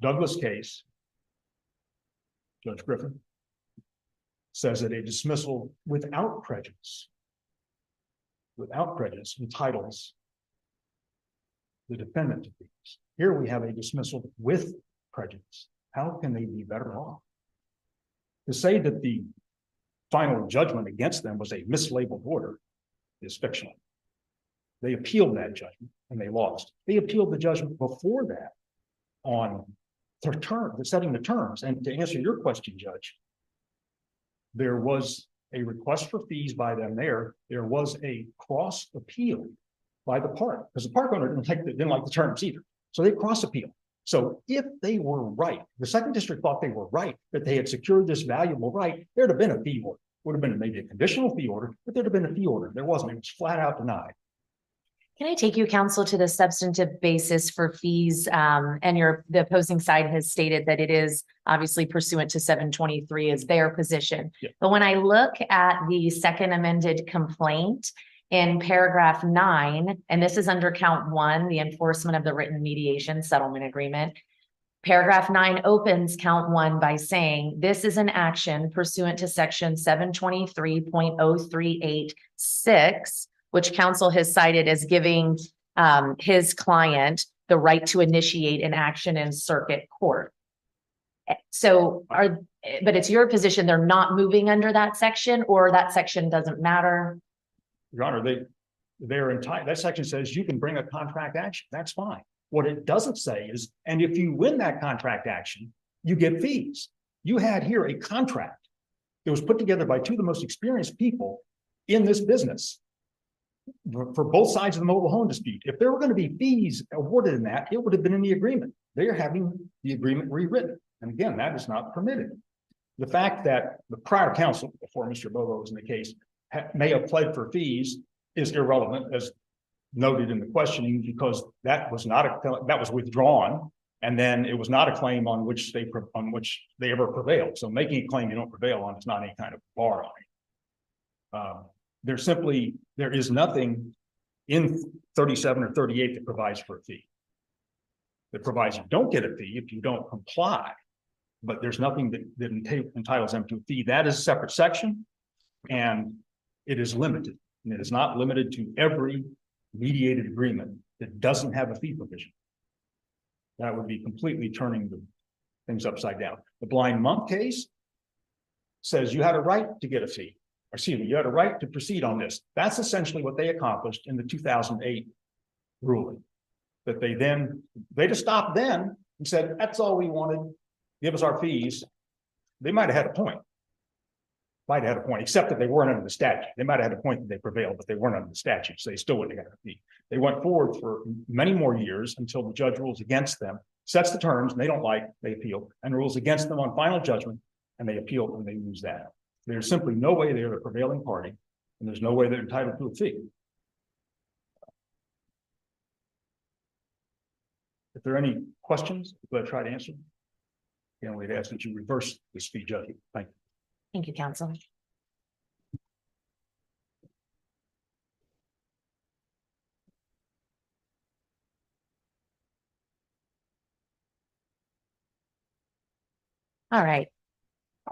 Douglas case, Judge Griffin, says that a dismissal without prejudice entitles the defendant to fees. Here we have a dismissal with prejudice. How can they be better off? To say that the final judgment against them was a mislabeled order is fictional. They appealed that judgment and they lost. They appealed the judgment before that on their term, setting the terms. And to answer your question, Judge, there was a request for fees by them there. There was a cross appeal by the park, because the park owner didn't like the terms either. So they cross appeal. So if they were right, the second district thought they were right, that they had secured this valuable right, there'd have been a fee order. Would have been maybe a conditional fee order, but there'd have been a fee order. There wasn't. It was flat out denied. Can I take you, counsel, to the substantive basis for fees? And the opposing side has stated that it is obviously pursuant to 723 is their position. Yeah. But when I look at the second amended complaint in paragraph 9, and this is under count 1, the enforcement of the written mediation settlement agreement. Paragraph 9 opens count 1 by saying, this is an action pursuant to section 723.0386, which counsel has cited as giving his client the right to initiate an action in circuit court. So but it's your position they're not moving under that section, or that section doesn't matter? Your Honor, they're entitled. That section says you can bring a contract action. That's fine. What it doesn't say is, and if you win that contract action, you get fees. You had here a contract that was put together by two of the most experienced people in this business. for both sides of the mobile home dispute. If there were going to be fees awarded in that, it would have been in the agreement. They are having the agreement rewritten. And again, that is not permitted. The fact that the prior counsel, before Mr. Bobo was in the case, may have pled for fees is irrelevant, as noted in the questioning, because that was withdrawn. And then it was not a claim on which they ever prevailed. So making a claim you don't prevail on is not any kind of bar on it. There is nothing in 37 or 38 that provides for a fee. That provides you don't get a fee if you don't comply, but there's nothing that entitles them to a fee. That is a separate section, and it is limited. And it is not limited to every mediated agreement that doesn't have a fee provision. That would be completely turning the things upside down. The blind monk case says you had a right to get a fee. Or excuse me, you had a right to proceed on this. That's essentially what they accomplished in the 2008 ruling. That they just stopped then and said, that's all we wanted. Give us our fees. They might have had a point. Except that they weren't under the statute. They might have had a point that they prevailed, but they weren't under the statute, so they still wouldn't have got a fee. They went forward for many more years until the judge rules against them, sets the terms, and they don't like, they appeal, and rules against them on final judgment, and they appeal and they lose that. There's simply no way they're the prevailing party, and there's no way they're entitled to a fee. If there are any questions, I'll try to answer them. Again, we'd ask that you reverse this fee judgment. Thank you. Thank you, counsel. All right.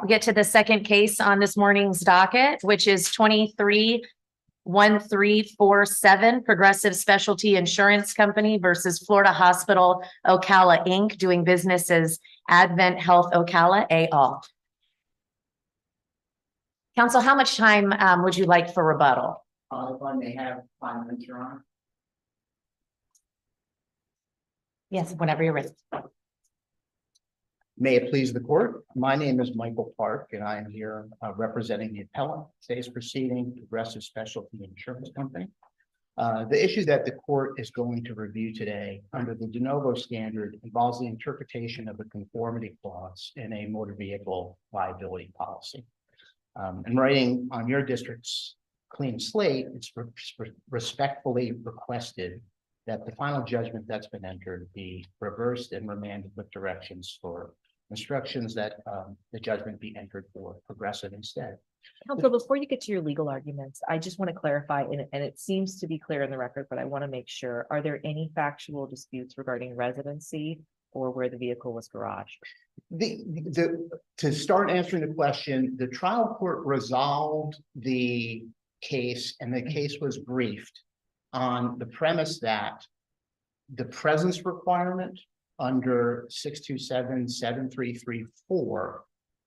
We get to the second case on this morning's docket, which is 23-1347 Progressive Specialty Insurance Company versus Florida Hospital Ocala Inc., doing business as Advent Health Ocala et al. Counsel, how much time would you like for rebuttal? If I may have 5 minutes, Your Honor. Yes, whenever you're ready. May it please the court. My name is Michael Park, and I am here representing the appellant. Today's proceeding, Progressive Specialty Insurance Company. The issue that the court is going to review today under the de novo standard involves the interpretation of the conformity clause in a motor vehicle liability policy. And writing on your district's clean slate, it's respectfully requested that the final judgment that's been entered be reversed and remanded with directions for instructions that the judgment be entered for Progressive instead. Counsel, before you get to your legal arguments, I just want to clarify, and it seems to be clear in the record, but I want to make sure, are there any factual disputes regarding residency or where the vehicle was garaged? To start answering the question, the trial court resolved the case, and the case was briefed on the premise that the presence requirement under 627-7334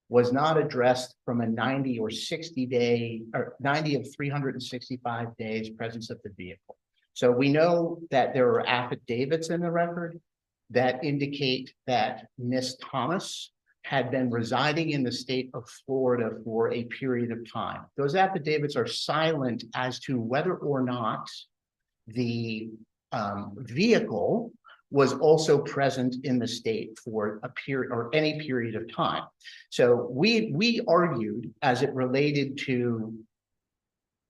was not addressed from a 90 or 60 day or 90 of 365 days presence of the vehicle. So we know that there are affidavits in the record that indicate that Miss Thomas had been residing in the state of Florida for a period of time. Those affidavits are silent as to whether or not the vehicle was also present in the state for a period or any period of time. So we argued, as it related to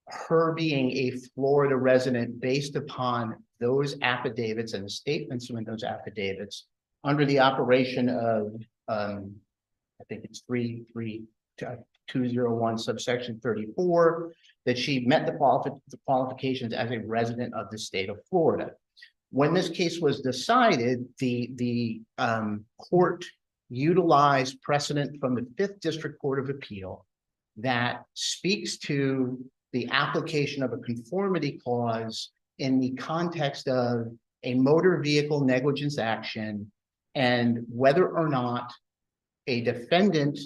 her being a Florida resident based upon those affidavits and the statements in those affidavits under the operation of I think it's 33201 subsection 34, that she met the qualifications as a resident of the state of Florida. When this case was decided, the court utilized precedent from the 5th District Court of Appeal that speaks to the application of a conformity clause in the context of a motor vehicle negligence action, and whether or not a defendant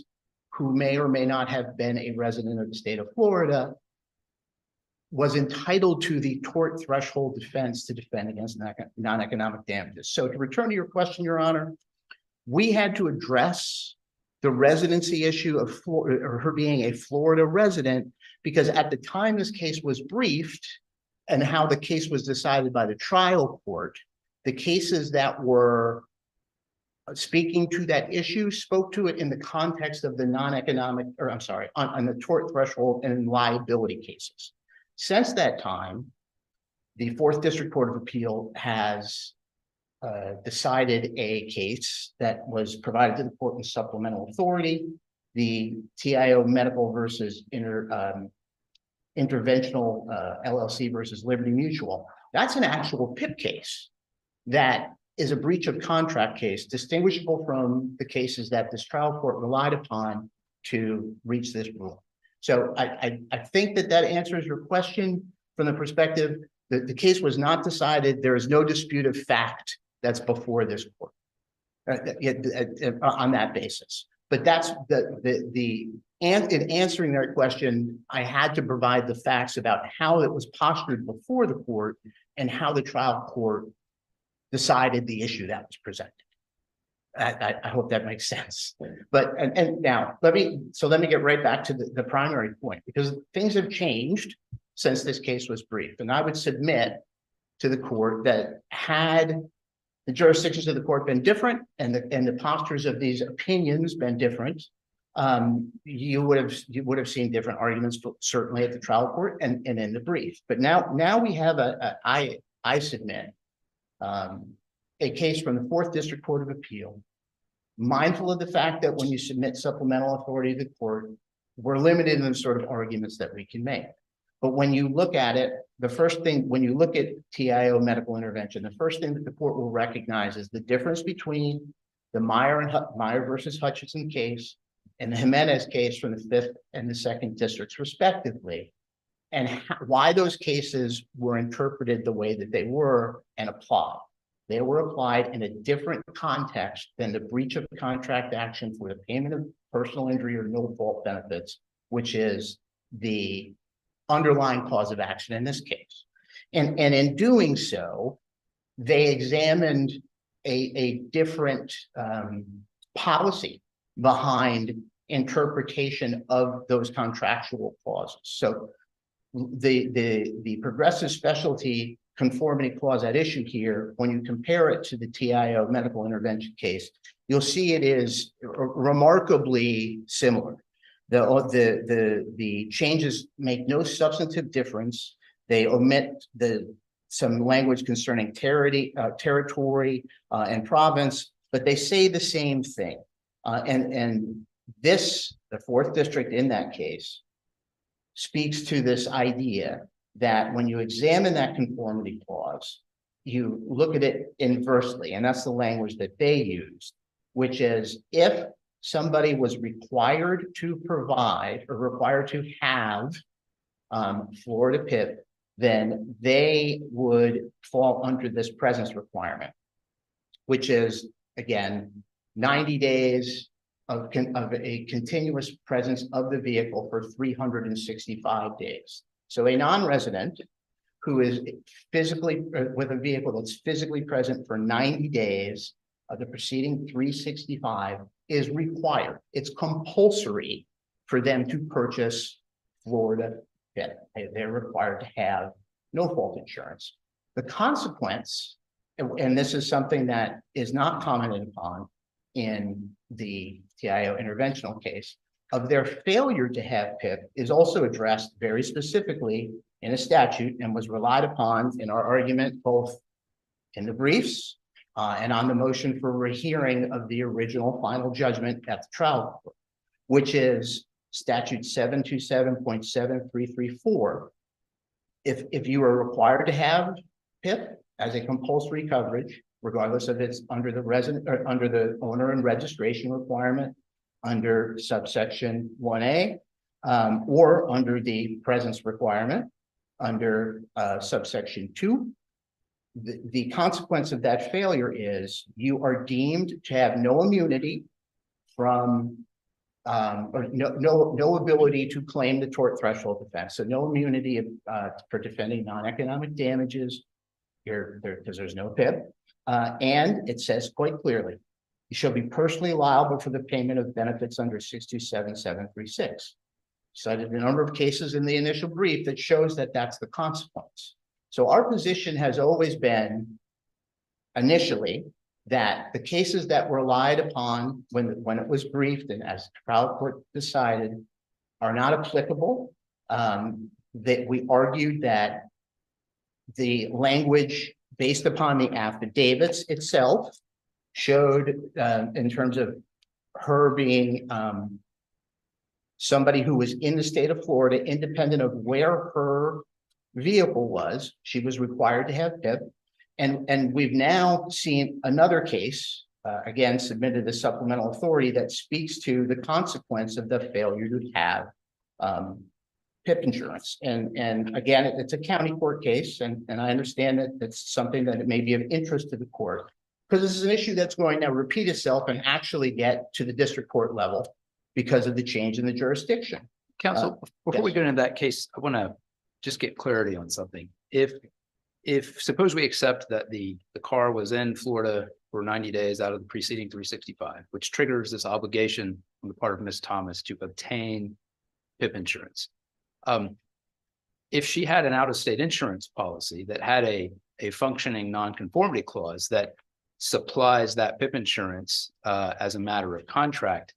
who may or may not have been a resident of the state of Florida was entitled to the tort threshold defense to defend against non-economic damages. So to return to your question, Your Honor, we had to address the residency issue of Florida, or her being a Florida resident, because at the time this case was briefed, and how the case was decided by the trial court, the cases that were speaking to that issue spoke to it in the context of the non-economic, or I'm sorry, on the tort threshold and liability cases. Since that time, the Fourth District Court of Appeal has decided a case that was provided to the court in supplemental authority, the TIO Medical versus Interventional LLC versus Liberty Mutual. That's an actual PIP case that is a breach of contract case, distinguishable from the cases that this trial court relied upon to reach this rule. So I think that answers your question from the perspective that the case was not decided. There is no dispute of fact that's before this court on that basis. But that's and in answering that question, I had to provide the facts about how it was postured before the court and how the trial court decided the issue that was presented. I hope that makes sense. But and now let me get right back to the primary point, because things have changed since this case was briefed. And I would submit to the court that had the jurisdictions of the court been different and the postures of these opinions been different, you would have seen different arguments, certainly at the trial court and in the brief. But now we have I submit a case from the Fourth District Court of Appeal, mindful of the fact that when you submit supplemental authority to the court, we're limited in the sort of arguments that we can make. But when you look at it, the first thing, when you look at TIO medical intervention, the first thing that the court will recognize is the difference between the Meyer versus Hutchinson case and the Jimenez case from the Fifth and the Second Districts, respectively, and why those cases were interpreted the way that they were and applied. They were applied in a different context than the breach of contract action for the payment of personal injury or no fault benefits, which is the underlying cause of action in this case. And in doing so, they examined a different policy behind interpretation of those contractual clauses. So the progressive specialty conformity clause at issue here, when you compare it to the TIO medical intervention case, you'll see it is remarkably similar. The changes make no substantive difference. They omit some language concerning territory and province, but they say the same thing. And the Fourth District in that case speaks to this idea that when you examine that conformity clause, you look at it inversely, and that's the language that they used, which is if somebody was required to provide or required to have Florida PIP, then they would fall under this presence requirement, which is, again, 90 days of a continuous presence of the vehicle for 365 days. So a non-resident who is physically with a vehicle that's physically present for 90 days of the preceding 365 is required. It's compulsory for them to purchase Florida PIP. They're required to have no fault insurance. The consequence, and this is something that is not commented upon in the TIO interventional case, of their failure to have PIP is also addressed very specifically in a statute and was relied upon in our argument, both in the briefs and on the motion for rehearing of the original final judgment at the trial court, which is statute 727.7334. If you are required to have PIP as a compulsory coverage, regardless of it's under the resident or under the owner and registration requirement, under subsection 1A, or under the presence requirement under subsection 2, the consequence of that failure is you are deemed to have no immunity from or no ability to claim the tort threshold defense. So no immunity for defending non-economic damages here because there's no PIP. And it says quite clearly, you shall be personally liable for the payment of benefits under 627736. Cited a number of cases in the initial brief that shows that that's the consequence. So our position has always been initially that the cases that were relied upon when it was briefed and as the trial court decided are not applicable. That we argued that the language based upon the affidavits itself showed in terms of her being somebody who was in the state of Florida, independent of where her vehicle was, she was required to have PIP. And we've now seen another case, again, submitted as supplemental authority that speaks to the consequence of the failure to have PIP insurance. And again, it's a county court case, and I understand that it's something that it may be of interest to the court, because this is an issue that's going to repeat itself and actually get to the district court level because of the change in the jurisdiction. Counsel, before we yes. go into that case, I want to just get clarity on something. If suppose we accept that the car was in Florida for 90 days out of the preceding 365, which triggers this obligation on the part of Ms. Thomas to obtain PIP insurance. If she had an out-of-state insurance policy that had a functioning nonconformity clause that supplies that PIP insurance as a matter of contract,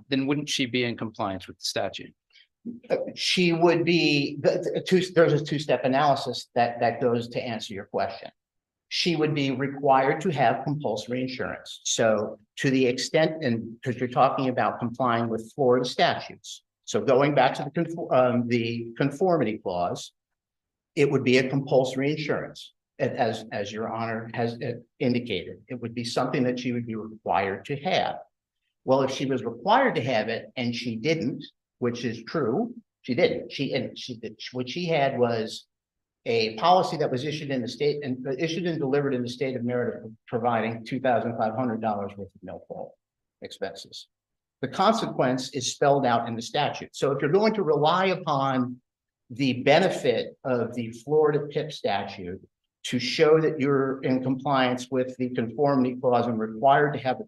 then wouldn't she be in compliance with the statute? She would be, there's a two-step analysis that goes to answer your question. She would be required to have compulsory insurance. So to the extent, and because you're talking about complying with Florida statutes. So going back to the conformity clause, it would be a compulsory insurance. As your honor has indicated, it would be something that she would be required to have. Well, if she was required to have it and she didn't, which is true, she didn't. What she had was a policy that was issued in the state and issued and delivered in the state of Maryland, providing $2,500 worth of no-fault expenses. The consequence is spelled out in the statute. So if you're going to rely upon the benefit of the Florida PIP statute to show that you're in compliance with the conformity clause and required to have the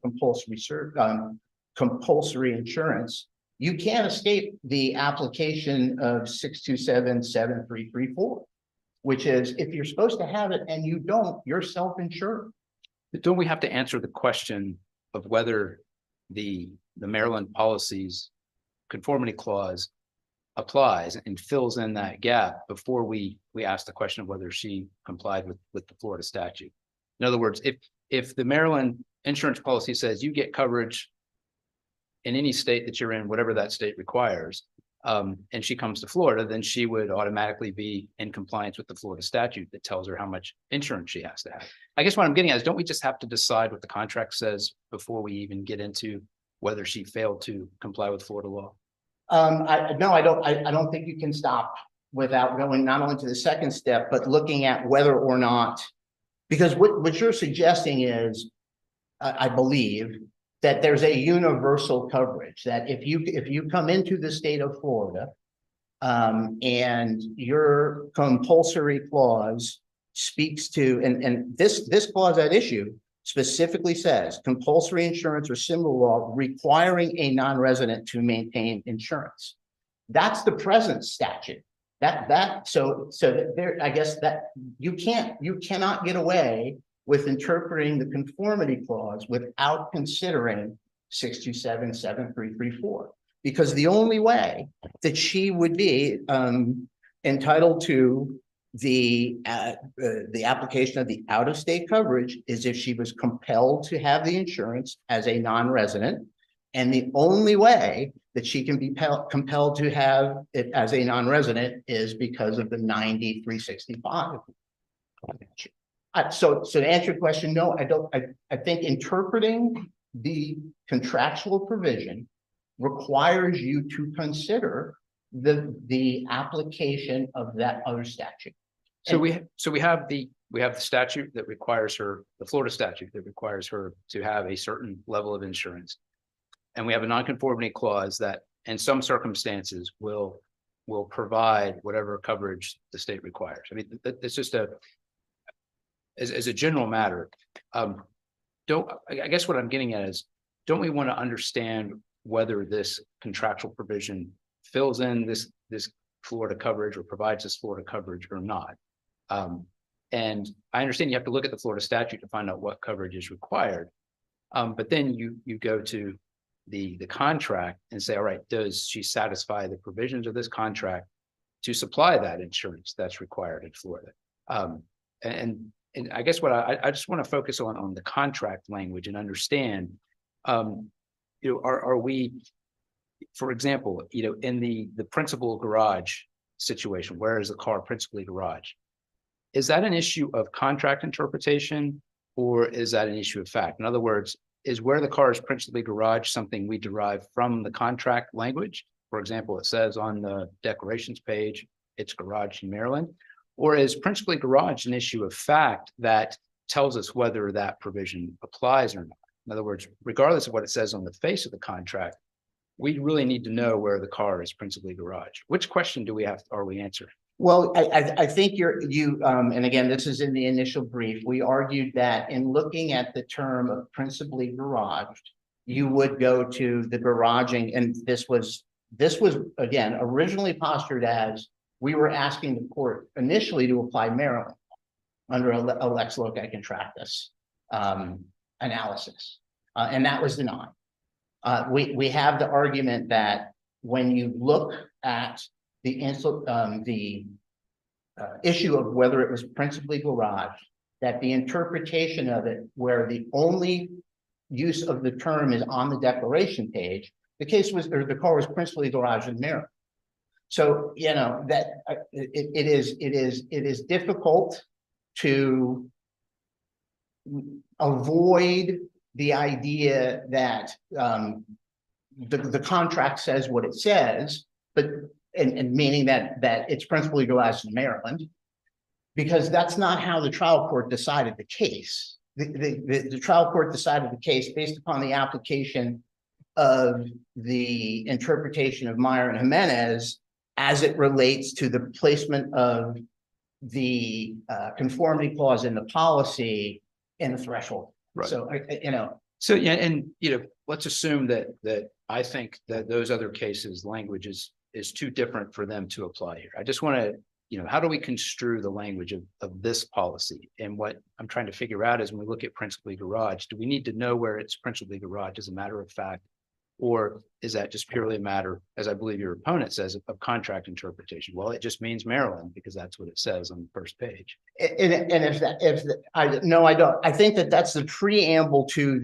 compulsory insurance, you can't escape the application of 627-7334, which is if you're supposed to have it and you don't, you're self-insured. But don't we have to answer the question of whether the Maryland policies conformity clause applies and fills in that gap before we ask the question of whether she complied with the Florida statute? In other words, if the Maryland insurance policy says you get coverage in any state that you're in, whatever that state requires, and she comes to Florida, then she would automatically be in compliance with the Florida statute that tells her how much insurance she has to have. I guess what I'm getting at is, don't we just have to decide what the contract says before we even get into whether she failed to comply with Florida law? I don't think you can stop without going not only to the second step, but looking at whether or not, because what you're suggesting is, I believe, that there's a universal coverage that if you come into the state of Florida and your compulsory clause speaks to, and this clause at issue specifically says compulsory insurance or similar law requiring a non-resident to maintain insurance. That's the present statute. So there, I guess that you cannot get away with interpreting the conformity clause without considering 627-7334, because the only way that she would be entitled to the application of the out-of-state coverage is if she was compelled to have the insurance as a non-resident, and the only way that she can be compelled to have it as a non-resident is because of the 9365. So to answer your question, no, I don't. I think interpreting the contractual provision requires you to consider the application of that other statute. So we have the statute that requires her, the Florida statute that requires her to have a certain level of insurance. And we have a nonconformity clause that in some circumstances will provide whatever coverage the state requires. I mean, it's just as a general matter, I guess what I'm getting at is, don't we want to understand whether this contractual provision fills in this Florida coverage or provides this Florida coverage or not? And I understand you have to look at the Florida statute to find out what coverage is required. But then you go to the contract and say, all right, does she satisfy the provisions of this contract to supply that insurance that's required in Florida? And I guess what I just want to focus on the contract language and understand, are we, for example, in the principal garage situation, where is the car principally garage? Is that an issue of contract interpretation, or is that an issue of fact? In other words, is where the car is principally garage something we derive from the contract language? For example, it says on the declarations page, it's garage in Maryland, or is principally garage an issue of fact that tells us whether that provision applies or not? In other words, regardless of what it says on the face of the contract, we really need to know where the car is principally garage. Which question are we answering? Well, I think and again, this is in the initial brief, we argued that in looking at the term of principally garaged, you would go to the garaging, and this was again, originally postured as we were asking the court initially to apply Maryland under a lex loci contractus analysis, and that was denied. We have the argument that when you look at the issue of whether it was principally garage, that the interpretation of it, where the only use of the term is on the declaration page, the car was principally garage in Maryland. So, that it is difficult to avoid the idea that the contract says what it says, but and meaning that it's principally garage in Maryland, because that's not how the trial court decided the case. The trial court decided the case based upon the application of the interpretation of Meyer and Jimenez as it relates to the placement of the conformity clause in the policy in the threshold. Right. So, So, yeah, and, let's assume that I think that those other cases, language is too different for them to apply here. I just want to, how do we construe the language of this policy? And what I'm trying to figure out is when we look at principally garage, do we need to know where it's principally garage as a matter of fact? Or is that just purely a matter, as I believe your opponent says, of contract interpretation? Well, it just means Maryland because that's what it says on the first page. No, I don't. I think that's the preamble to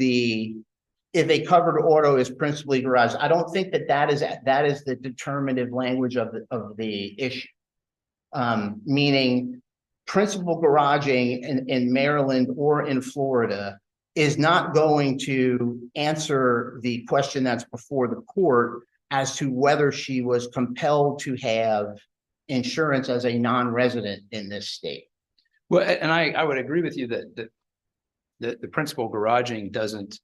if a covered auto is principally garage. I don't think that is the determinative language of the issue. Meaning principal garaging in Maryland or in Florida is not going to answer the question that's before the court as to whether she was compelled to have insurance as a non-resident in this state. Well, and I would agree with you that the principal garaging doesn't,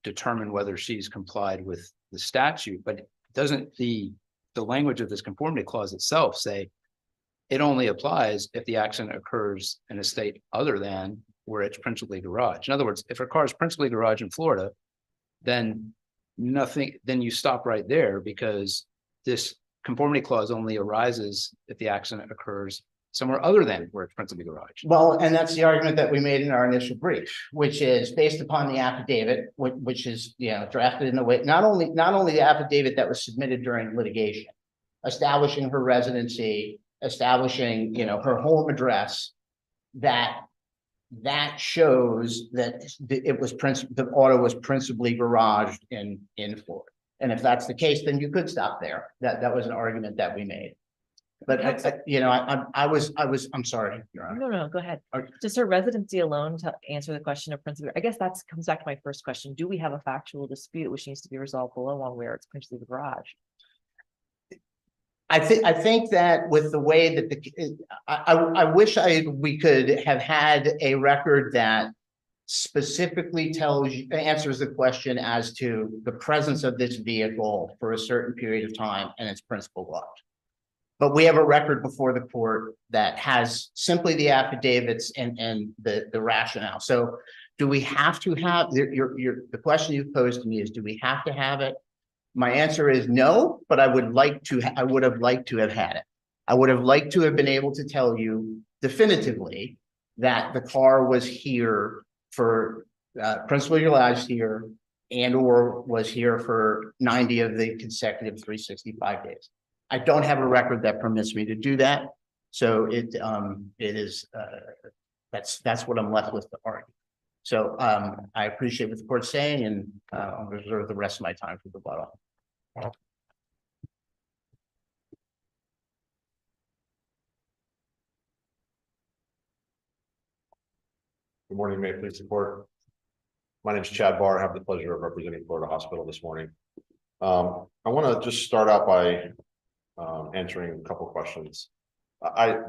determine whether she's complied with the statute, but doesn't the language of this conformity clause itself say it only applies if the accident occurs in a state other than where it's principally garage. In other words, if her car is principally garage in Florida, then you stop right there because this conformity clause only arises if the accident occurs somewhere other than where it's principally garage. Well, and that's the argument that we made in our initial brief, which is based upon the affidavit, which is, drafted in the way, not only the affidavit that was submitted during litigation, establishing her residency, establishing, her home address, that shows that the auto was principally garaged in Florida. And if that's the case, then you could stop there. That was an argument that we made. But I'm sorry. No, go ahead. Okay. Does her residency alone to answer the question of principally? I guess that comes back to my first question. Do we have a factual dispute which needs to be resolved below on where it's principally the garage? I think that with the way that I wish we could have had a record that specifically answers the question as to the presence of this vehicle for a certain period of time and its principal garage. But we have a record before the court that has simply the affidavits and the rationale. So do we have to have the question you've posed to me is, do we have to have it? My answer is no, but I would have liked to have had it. I would have liked to have been able to tell you definitively that the car was here for principally utilized here and or was here for 90 of the consecutive 365 days. I don't have a record that permits me to do that. So it is that's what I'm left with to argue. So I appreciate what the court's saying, and I'll reserve the rest of my time for the rebuttal. Good morning, may it please the court. My name is Chad Barr. I have the pleasure of representing Florida Hospital this morning. I want to just start out by answering a couple questions.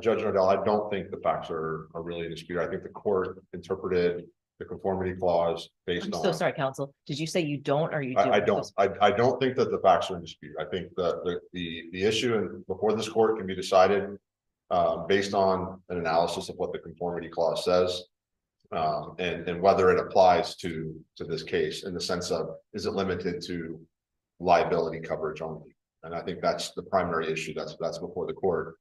Judge Nordell, I don't think the facts are really in dispute. I think the court interpreted the conformity clause based I'm on. so sorry, counsel. Did you say you don't or you do? I don't. I don't think that the facts are in dispute. I think that the issue before this court can be decided based on an analysis of what the conformity clause says. And whether it applies to this case in the sense of, is it limited to liability coverage only? And I think that's the primary issue that's before the court.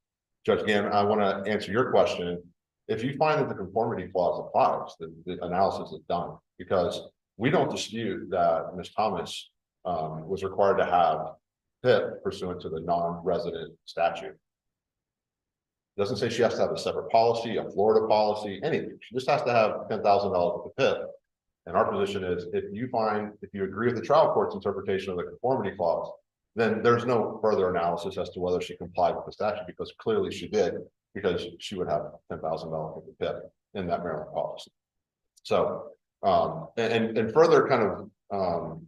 Judge Gannon, I want to answer your question. If you find that the conformity clause applies, the analysis is done, because we don't dispute that Ms. Thomas was required to have PIP pursuant to the non-resident statute. Doesn't say she has to have a separate policy, a Florida policy, anything. She just has to have $10,000 of the PIP. And our position is, if you agree with the trial court's interpretation of the conformity clause, then there's no further analysis as to whether she complied with the statute, because clearly she did, because she would have $10,000 of the PIP in that Maryland policy. So, and further kind of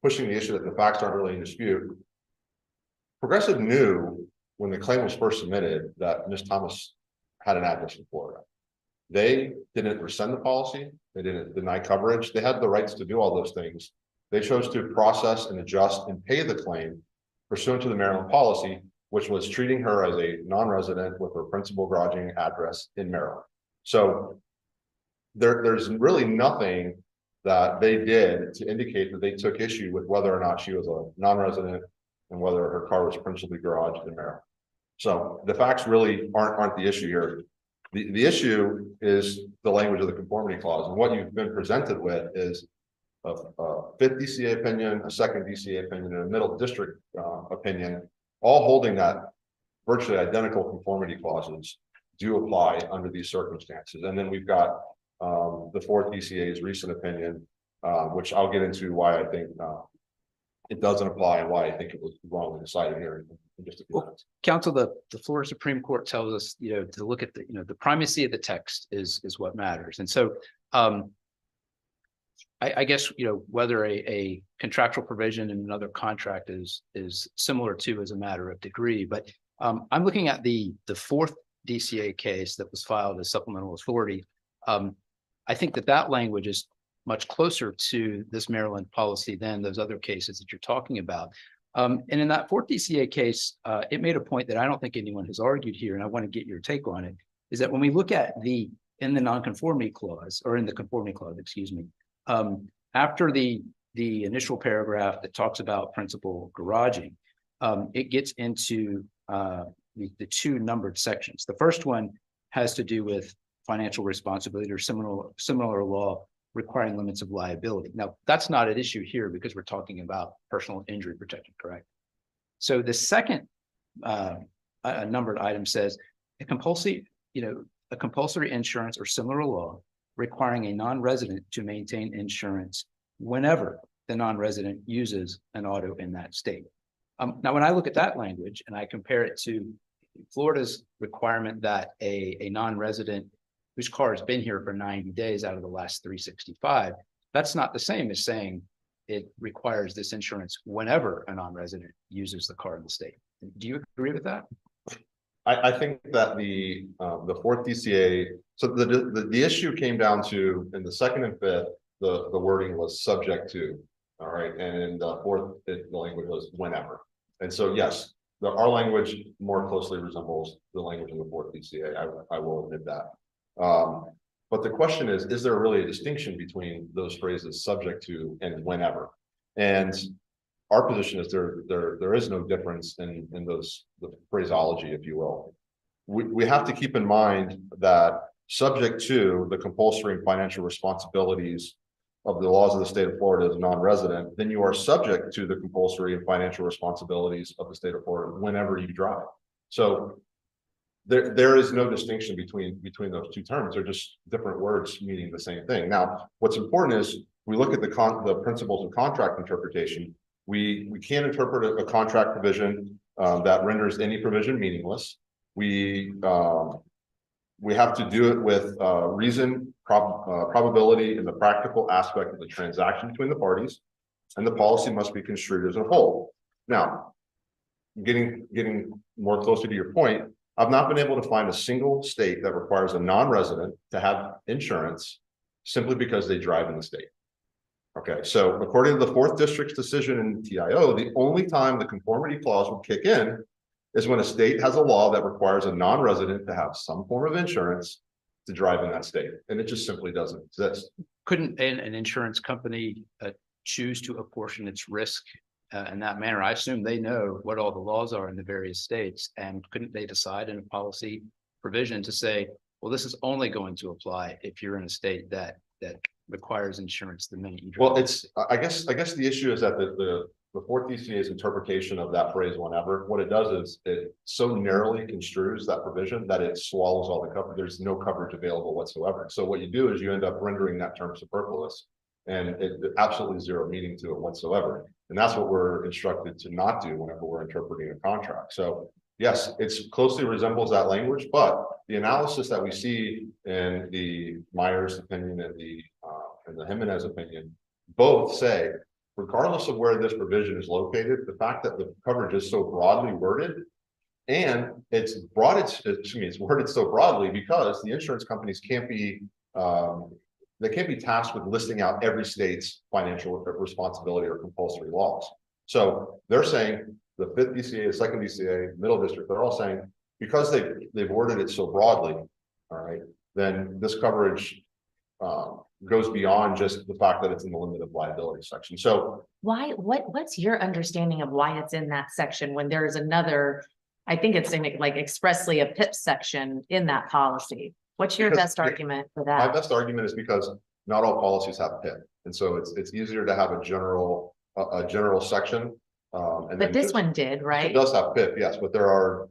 pushing the issue that the facts aren't really in dispute, Progressive knew when the claim was first submitted that Ms. Thomas had an address in Florida. They didn't rescind the policy. They didn't deny coverage. They had the rights to do all those things. They chose to process and adjust and pay the claim pursuant to the Maryland policy, which was treating her as a non-resident with her principal garaging address in Maryland. So there's really nothing that they did to indicate that they took issue with whether or not she was a non-resident and whether her car was principally garaged in Maryland. So the facts really aren't the issue here. The issue is the language of the conformity clause, and what you've been presented with is a fifth DCA opinion, a second DCA opinion, and a middle district opinion, all holding that virtually identical conformity clauses do apply under these circumstances. And then we've got the fourth DCA's recent opinion, which I'll get into why I think it doesn't apply and why I think it was wrongly decided here in just a few minutes. Counsel, the Florida Supreme Court tells us, to look at the primacy of the text is what matters. And so I guess, whether a contractual provision in another contract is similar to as a matter of degree, but I'm looking at the fourth DCA case that was filed as supplemental authority. I think that language is much closer to this Maryland policy than those other cases that you're talking about. And in that fourth DCA case, it made a point that I don't think anyone has argued here, and I want to get your take on it, is that when we look at in the nonconformity clause, or in the conformity clause, excuse me, after the initial paragraph that talks about principal garaging, it gets into the two numbered sections. The first one has to do with financial responsibility or similar law requiring limits of liability. Now, that's not an issue here because we're talking about personal injury protection, correct? So the second numbered item says a compulsory insurance or similar law requiring a non-resident to maintain insurance whenever the non-resident uses an auto in that state. Now, when I look at that language and I compare it to Florida's requirement that a non-resident whose car has been here for 90 days out of the last 365, that's not the same as saying it requires this insurance whenever a non-resident uses the car in the state. Do you agree with that? I think that the fourth DCA, so the issue came down to, in the second and fifth, the wording was subject to, all right, and in the fourth, the language was whenever. And so yes, our language more closely resembles the language in the fourth DCA. I will admit that. But the question is there really a distinction between those phrases subject to and whenever? And our position is there is no difference in the phraseology, if you will. we have to keep in mind that subject to the compulsory and financial responsibilities of the laws of the state of Florida as a non-resident, then you are subject to the compulsory and financial responsibilities of the state of Florida whenever you drive. So there is no distinction between those two terms. They're just different words meaning the same thing. Now, what's important is we look at the principles of contract interpretation. We can't interpret a contract provision that renders any provision meaningless. We have to do it with reason, probability, and the practical aspect of the transaction between the parties, and the policy must be construed as a whole. Now, getting more closer to your point, I've not been able to find a single state that requires a non-resident to have insurance simply because they drive in the state. Okay, so according to the 4th District's decision in TIO, the only time the conformity clause will kick in is when a state has a law that requires a non-resident to have some form of insurance to drive in that state, and it just simply doesn't exist. Couldn't an insurance company choose to apportion its risk in that manner? I assume they know what all the laws are in the various states, and couldn't they decide in a policy provision to say, well, this is only going to apply if you're in a state that requires insurance the minute you drive? Well, I guess the issue is that the 4th DCA's interpretation of that phrase whenever, what it does is it so narrowly construes that provision that it swallows all the coverage. There's no coverage available whatsoever. So what you do is you end up rendering that term superfluous, and it absolutely zero meaning to it whatsoever. And that's what we're instructed to not do whenever we're interpreting a contract. So yes, it's closely resembles that language, but the analysis that we see in the Myers opinion and the Jimenez opinion both say, regardless of where this provision is located, the fact that the coverage is so broadly worded, and it's worded so broadly because the insurance companies can't be tasked with listing out every state's financial responsibility or compulsory laws. So they're saying the 5th DCA, the 2nd DCA, Middle District, they're all saying because they've worded it so broadly, all right, then this coverage goes beyond just the fact that it's in the limited liability section. So what's your understanding of why it's in that section when there's another, I think it's in like expressly a PIP section in that policy? What's your best argument for that? My best argument is because not all policies have PIP. And so it's easier to have a general section. But this one did, right? It does have PIP, yes, but there are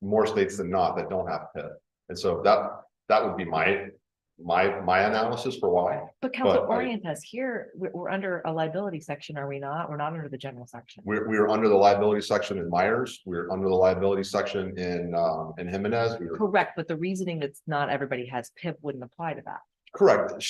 more states than not that don't have PIP. And so that would be my analysis for why. But Counsel, orient us here. We're under a liability section, are we not? We're not under the general section. We're under the liability section in Myers. We're under the liability section in Jimenez. Correct, but the reasoning that's not everybody has PIP wouldn't apply to that. Correct.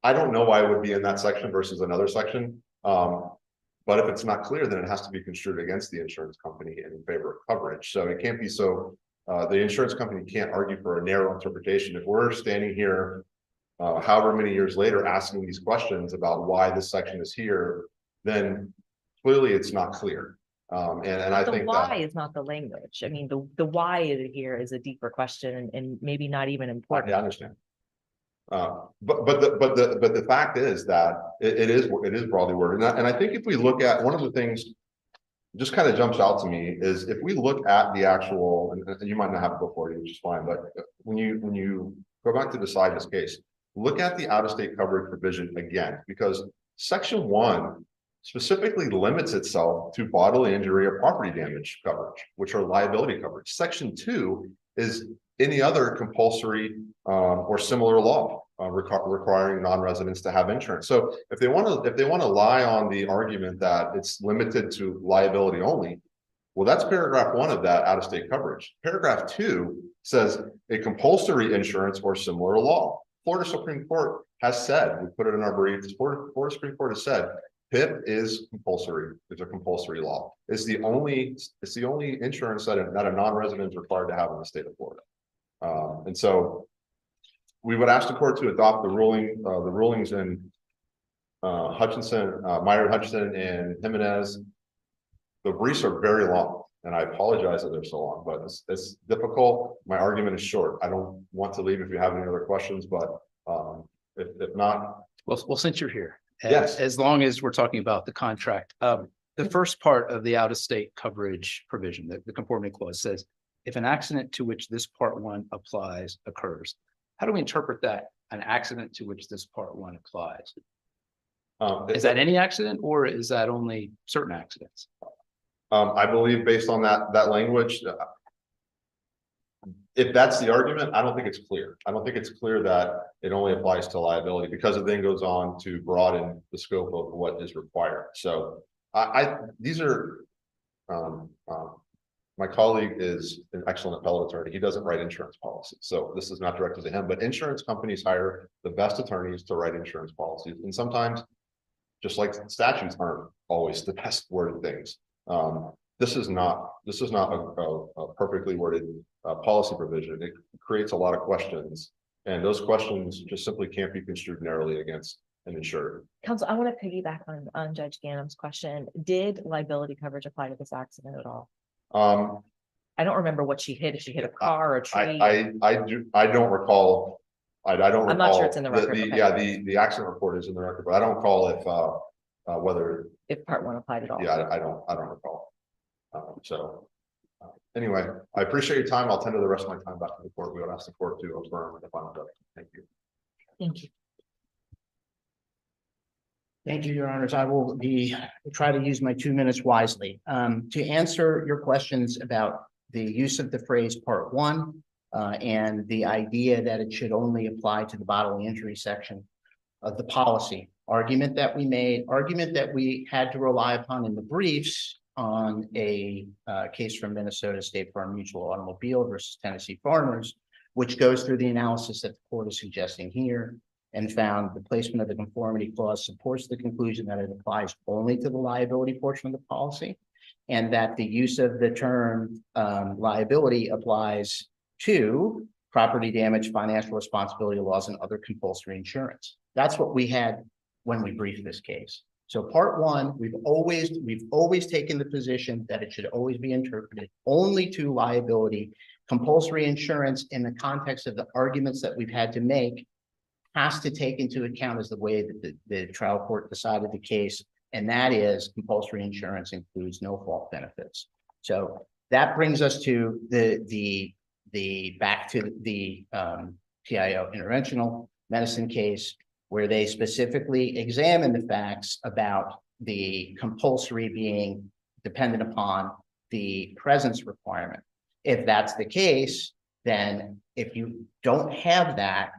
I don't know why it would be in that section versus another section. But if it's not clear, then it has to be construed against the insurance company and in favor of coverage. So it can't be so. The insurance company can't argue for a narrow interpretation. If we're standing here, however many years later, asking these questions about why this section is here, then clearly it's not clear. And I think the why is not the language. I mean, the why is it here is a deeper question and maybe not even important. Yeah, I understand. But the fact is that it is broadly worded, and I think if we look at one of the things just kind of jumps out to me is if we look at the actual, and you might not have it before you, which is fine, but when you go back to decide this case, look at the out-of-state coverage provision again, because Section 1 specifically limits itself to bodily injury or property damage coverage, which are liability coverage. Section 2 is any other compulsory or similar law requiring non-residents to have insurance. So if they want to lie on the argument that it's limited to liability only, well, that's paragraph 1 of that out-of-state coverage. Paragraph 2 says a compulsory insurance or similar law. Florida Supreme Court has said, we put it in our brief, Florida Supreme Court has said PIP is compulsory. It's a compulsory law. It's the only insurance that a non-resident is required to have in the state of Florida. And so we would ask the court to adopt the rulings in Meyer, Hutchinson, and Jimenez. The briefs are very long, and I apologize that they're so long, but it's difficult. My argument is short. I don't want to leave if you have any other questions, but if not. Well, since you're here, yes, as long as we're talking about the contract, the first part of the out-of-state coverage provision, the conformity clause says, if an accident to which this part one applies occurs, how do we interpret that? An accident to which this part one applies? Is that any accident or is that only certain accidents? I believe based on that language, if that's the argument, I don't think it's clear. I don't think it's clear that it only applies to liability because it then goes on to broaden the scope of what is required. So these are, my colleague is an excellent appellate attorney. He doesn't write insurance policies. So this is not directed to him, but insurance companies hire the best attorneys to write insurance policies. And sometimes, just like statutes aren't always the best worded things. This is not a perfectly worded policy provision. It creates a lot of questions, and those questions just simply can't be construed narrowly against an insured. Counsel, I want to piggyback on Judge Ganem's question. Did liability coverage apply to this accident at all? I don't remember what she hit, if she hit a car or a tree. I don't recall. I don't recall. I'm not sure it's in the record. Okay. Yeah, the accident report is in the record, but I don't recall if whether. If part one applied at all. Yeah, I don't recall. Anyway, I appreciate your time. I'll tender the rest of my time back to the court. We would ask the court to affirm the final judgment. Thank you. Thank you. Thank you, Your Honors. I will try to use my 2 minutes wisely. To answer your questions about the use of the phrase part one and the idea that it should only apply to the bodily injury section of the policy, argument that we had to rely upon in the briefs on a case from Minnesota State Farm Mutual Automobile versus Tennessee Farmers, which goes through the analysis that the court is suggesting here, and found the placement of the conformity clause supports the conclusion that it applies only to the liability portion of the policy, and that the use of the term liability applies to property damage, financial responsibility laws, and other compulsory insurance. That's what we had when we briefed this case. So part one, we've always taken the position that it should always be interpreted only to liability. Compulsory insurance, in the context of the arguments that we've had to make, has to take into account as the way that the trial court decided the case, and that is compulsory insurance includes no fault benefits. So that brings us to the back to the PIO interventional medicine case, where they specifically examine the facts about the compulsory being dependent upon the presence requirement. If that's the case, then if you don't have that,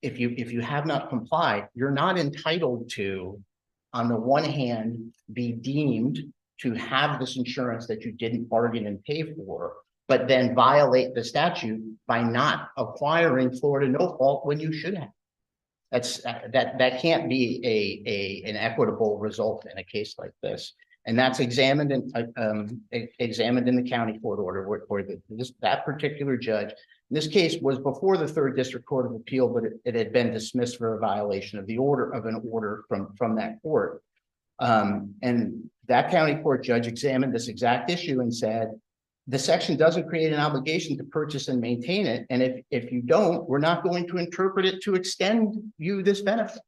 if you have not complied, you're not entitled to, on the one hand, be deemed to have this insurance that you didn't bargain and pay for, but then violate the statute by not acquiring Florida no fault when you should have. That can't be an equitable result in a case like this, and that's examined in the county court order where that particular judge. This case was before the Third District Court of Appeal, but it had been dismissed for a violation of an order from that court. And that county court judge examined this exact issue and said, the section doesn't create an obligation to purchase and maintain it. And if you don't, we're not going to interpret it to extend you this benefit.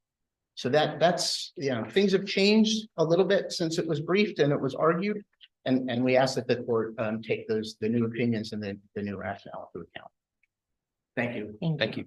So that's, things have changed a little bit since it was briefed and it was argued. And we ask that the court take the new opinions and the new rationale into account. Thank you. Thank you.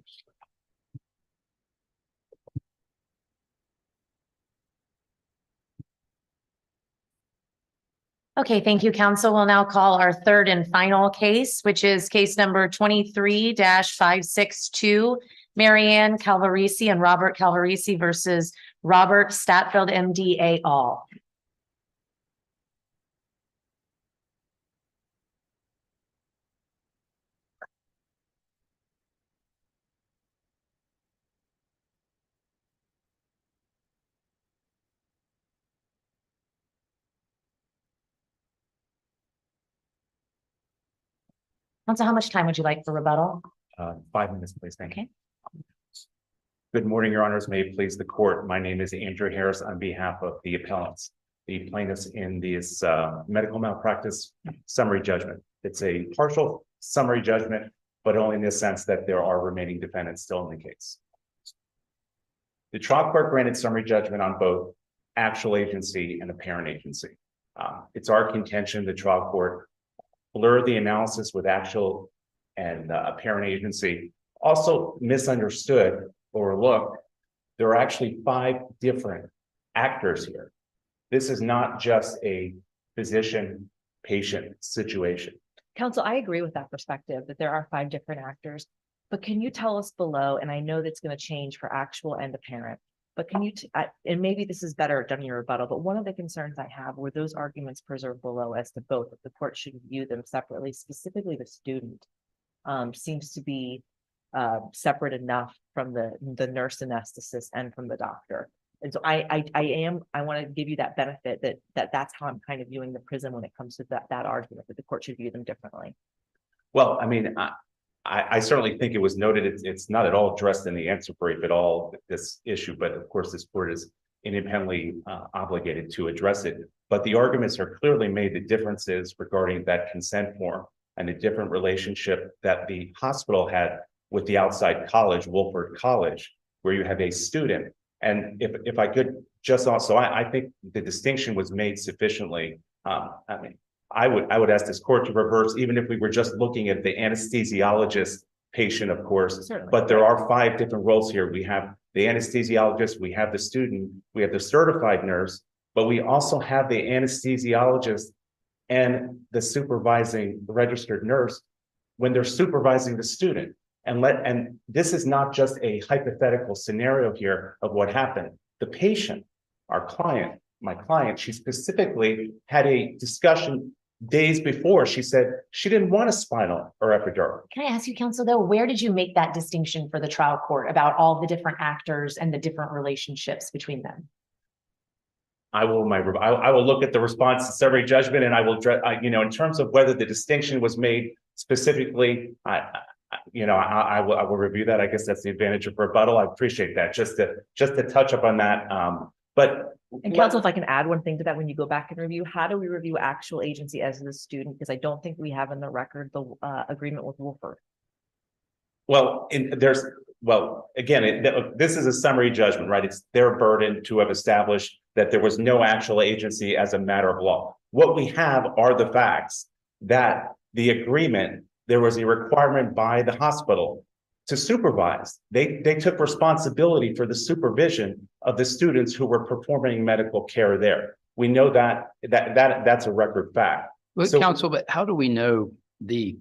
Okay, thank you, counsel. We'll now call our third and final case, which is case number 23-562, Marianne Calvarisi and Robert Calvarisi versus Robert Statfield, MD, et al. Counsel, how much time would you like for rebuttal? 5 minutes, please. Thank you. Okay. Good morning, Your Honors. May it please the court. My name is Andrew Harris on behalf of the appellants, the plaintiffs in this medical malpractice summary judgment. It's a partial summary judgment, but only in the sense that there are remaining defendants still in the case. The trial court granted summary judgment on both actual agency and apparent agency. It's our contention the trial court blur the analysis with actual and apparent agency, also misunderstood or overlooked. There are actually 5 different actors here. This is not just a physician-patient situation. Counsel, I agree with that perspective, that there are 5 different actors. But can you tell us below, and I know that's going to change for actual and apparent, but can you, and maybe this is better done in your rebuttal, but one of the concerns I have were those arguments preserved below as to both, that the court should view them separately, specifically the student seems to be separate enough from the nurse anesthetist and from the doctor. And so I want to give you that benefit that's how I'm kind of viewing the prison when it comes to that argument, that the court should view them differently. Well, I mean, I certainly think it was noted. It's not at all addressed in the answer brief at all, this issue, but of course, this court is independently obligated to address it. But the arguments are clearly made, the differences regarding that consent form and the different relationship that the hospital had with the outside college, Wolford College, where you have a student. And if I could just also, I think the distinction was made sufficiently. I mean, I would ask this court to reverse, even if we were just looking at the anesthesiologist patient, of course. Certainly. But there are 5 different roles here. We have the anesthesiologist, we have the student, we have the certified nurse, but we also have the anesthesiologist and the supervising registered nurse when they're supervising the student. And this is not just a hypothetical scenario here of what happened. The patient, our client, my client, she specifically had a discussion days before. She said she didn't want a spinal or epidural. Can I ask you, counsel, though, where did you make that distinction for the trial court about all the different actors and the different relationships between them? I will look at the response to summary judgment, and I will, in terms of whether the distinction was made specifically, I will review that. I guess that's the advantage of rebuttal. I appreciate that. Just to touch up on that. And counsel, if I can add one thing to that, when you go back and review, how do we review actual agency as the student? Because I don't think we have in the record the agreement with Wolford. Well, again, this is a summary judgment, right? It's their burden to have established that there was no actual agency as a matter of law. What we have are the facts that the agreement, there was a requirement by the hospital to supervise. They took responsibility for the supervision of the students who were performing medical care there. We know that's a record fact. Well, counsel, but how do we know the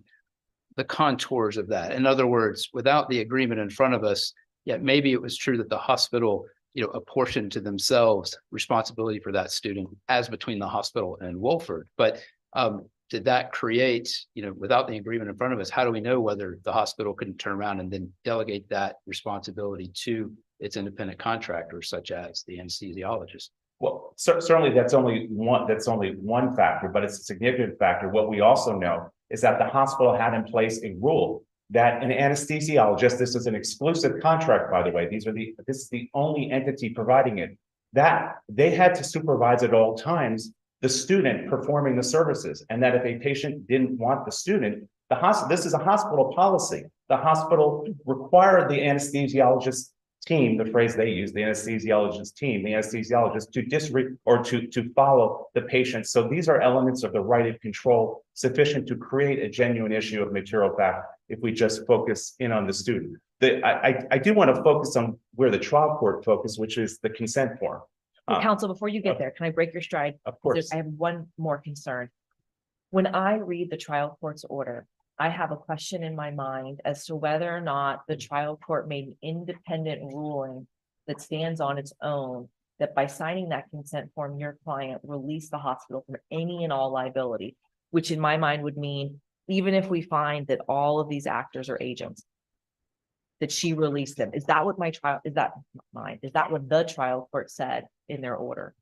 contours of that? In other words, without the agreement in front of us, yet maybe it was true that the hospital, apportioned to themselves responsibility for that student as between the hospital and Wolford. But did that create, without the agreement in front of us, how do we know whether the hospital couldn't turn around and then delegate that responsibility to its independent contractors, such as the anesthesiologist? Well, certainly that's only one factor, but it's a significant factor. What we also know is that the hospital had in place a rule that an anesthesiologist, this is an exclusive contract, by the way, this is the only entity providing it, that they had to supervise at all times the student performing the services, and that if a patient didn't want the student, this is a hospital policy. The hospital required the anesthesiologist team, the phrase they use, the anesthesiologist team, the anesthesiologist to follow the patient. So these are elements of the right of control sufficient to create a genuine issue of material fact if we just focus in on the student. I do want to focus on where the trial court focused, which is the consent form. Counsel, before you get there, can I break your stride? Of course. I have one more concern. When I read the trial court's order, I have a question in my mind as to whether or not the trial court made an independent ruling that stands on its own, that by signing that consent form, your client released the hospital from any and all liability, which in my mind would mean, even if we find that all of these actors are agents, that she released them. Is that what is that what the trial court said in their order?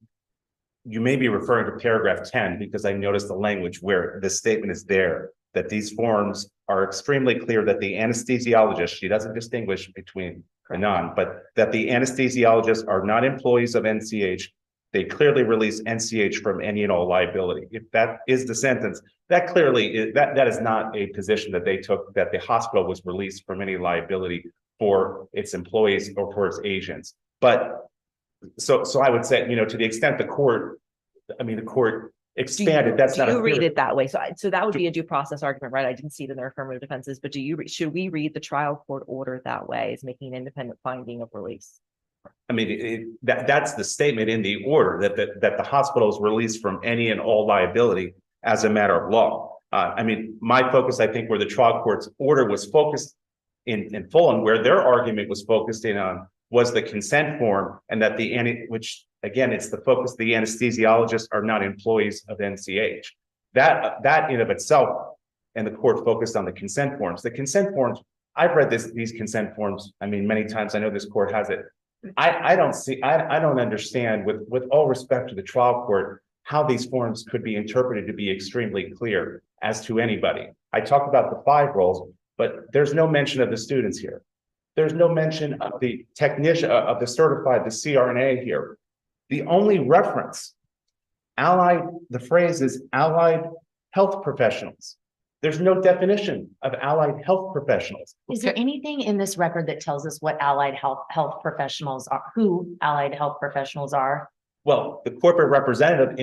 You may be referring to paragraph 10, because I noticed the language where the statement is there, that these forms are extremely clear that the anesthesiologist, she doesn't distinguish between or none, but that the anesthesiologists are not employees of NCH. They clearly release NCH from any and all liability. If that is the sentence, that clearly is, that is not a position that they took, that the hospital was released from any liability for its employees or for its agents. But so I would say, to the extent the court expanded. That's Do not. you a read theory. it that way? So that would be a due process argument, right? I didn't see it in their affirmative defenses, but should we read the trial court order that way as making an independent finding of release? I mean, that's the statement in the order that the hospital is released from any and all liability as a matter of law. I mean, my focus, I think, where the trial court's order was focused in full, and where their argument was focused in on, was the consent form, and that which again, it's the focus. The anesthesiologists are not employees of NCH. That in of itself, and the court focused on the consent forms. The consent forms, I've read these consent forms. I mean, many times. I know this court has it. I don't understand, with all respect to the trial court, how these forms could be interpreted to be extremely clear as to anybody. I talked about the 5 roles, but there's no mention of the students here. There's no mention of the technician, of the certified, the CRNA here. The only reference, the phrase is allied health professionals. There's no definition of allied health professionals. Is there anything in this record that tells us what allied health professionals are, who allied health professionals are? Well, the corporate representative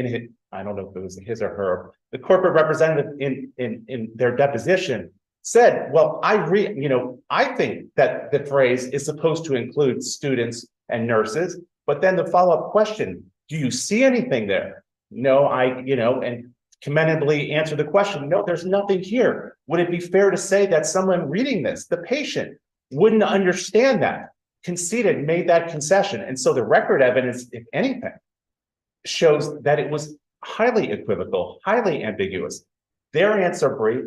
I don't know if it was his or her, the corporate representative in their deposition said, well, I think that the phrase is supposed to include students and nurses, but then the follow-up question, do you see anything there? No, and commendably answer the question, no, there's nothing here. Would it be fair to say that someone reading this, the patient, wouldn't understand that, conceded, made that concession? And so the record evidence, if anything, shows that it was highly equivocal, highly ambiguous. Their answer brief,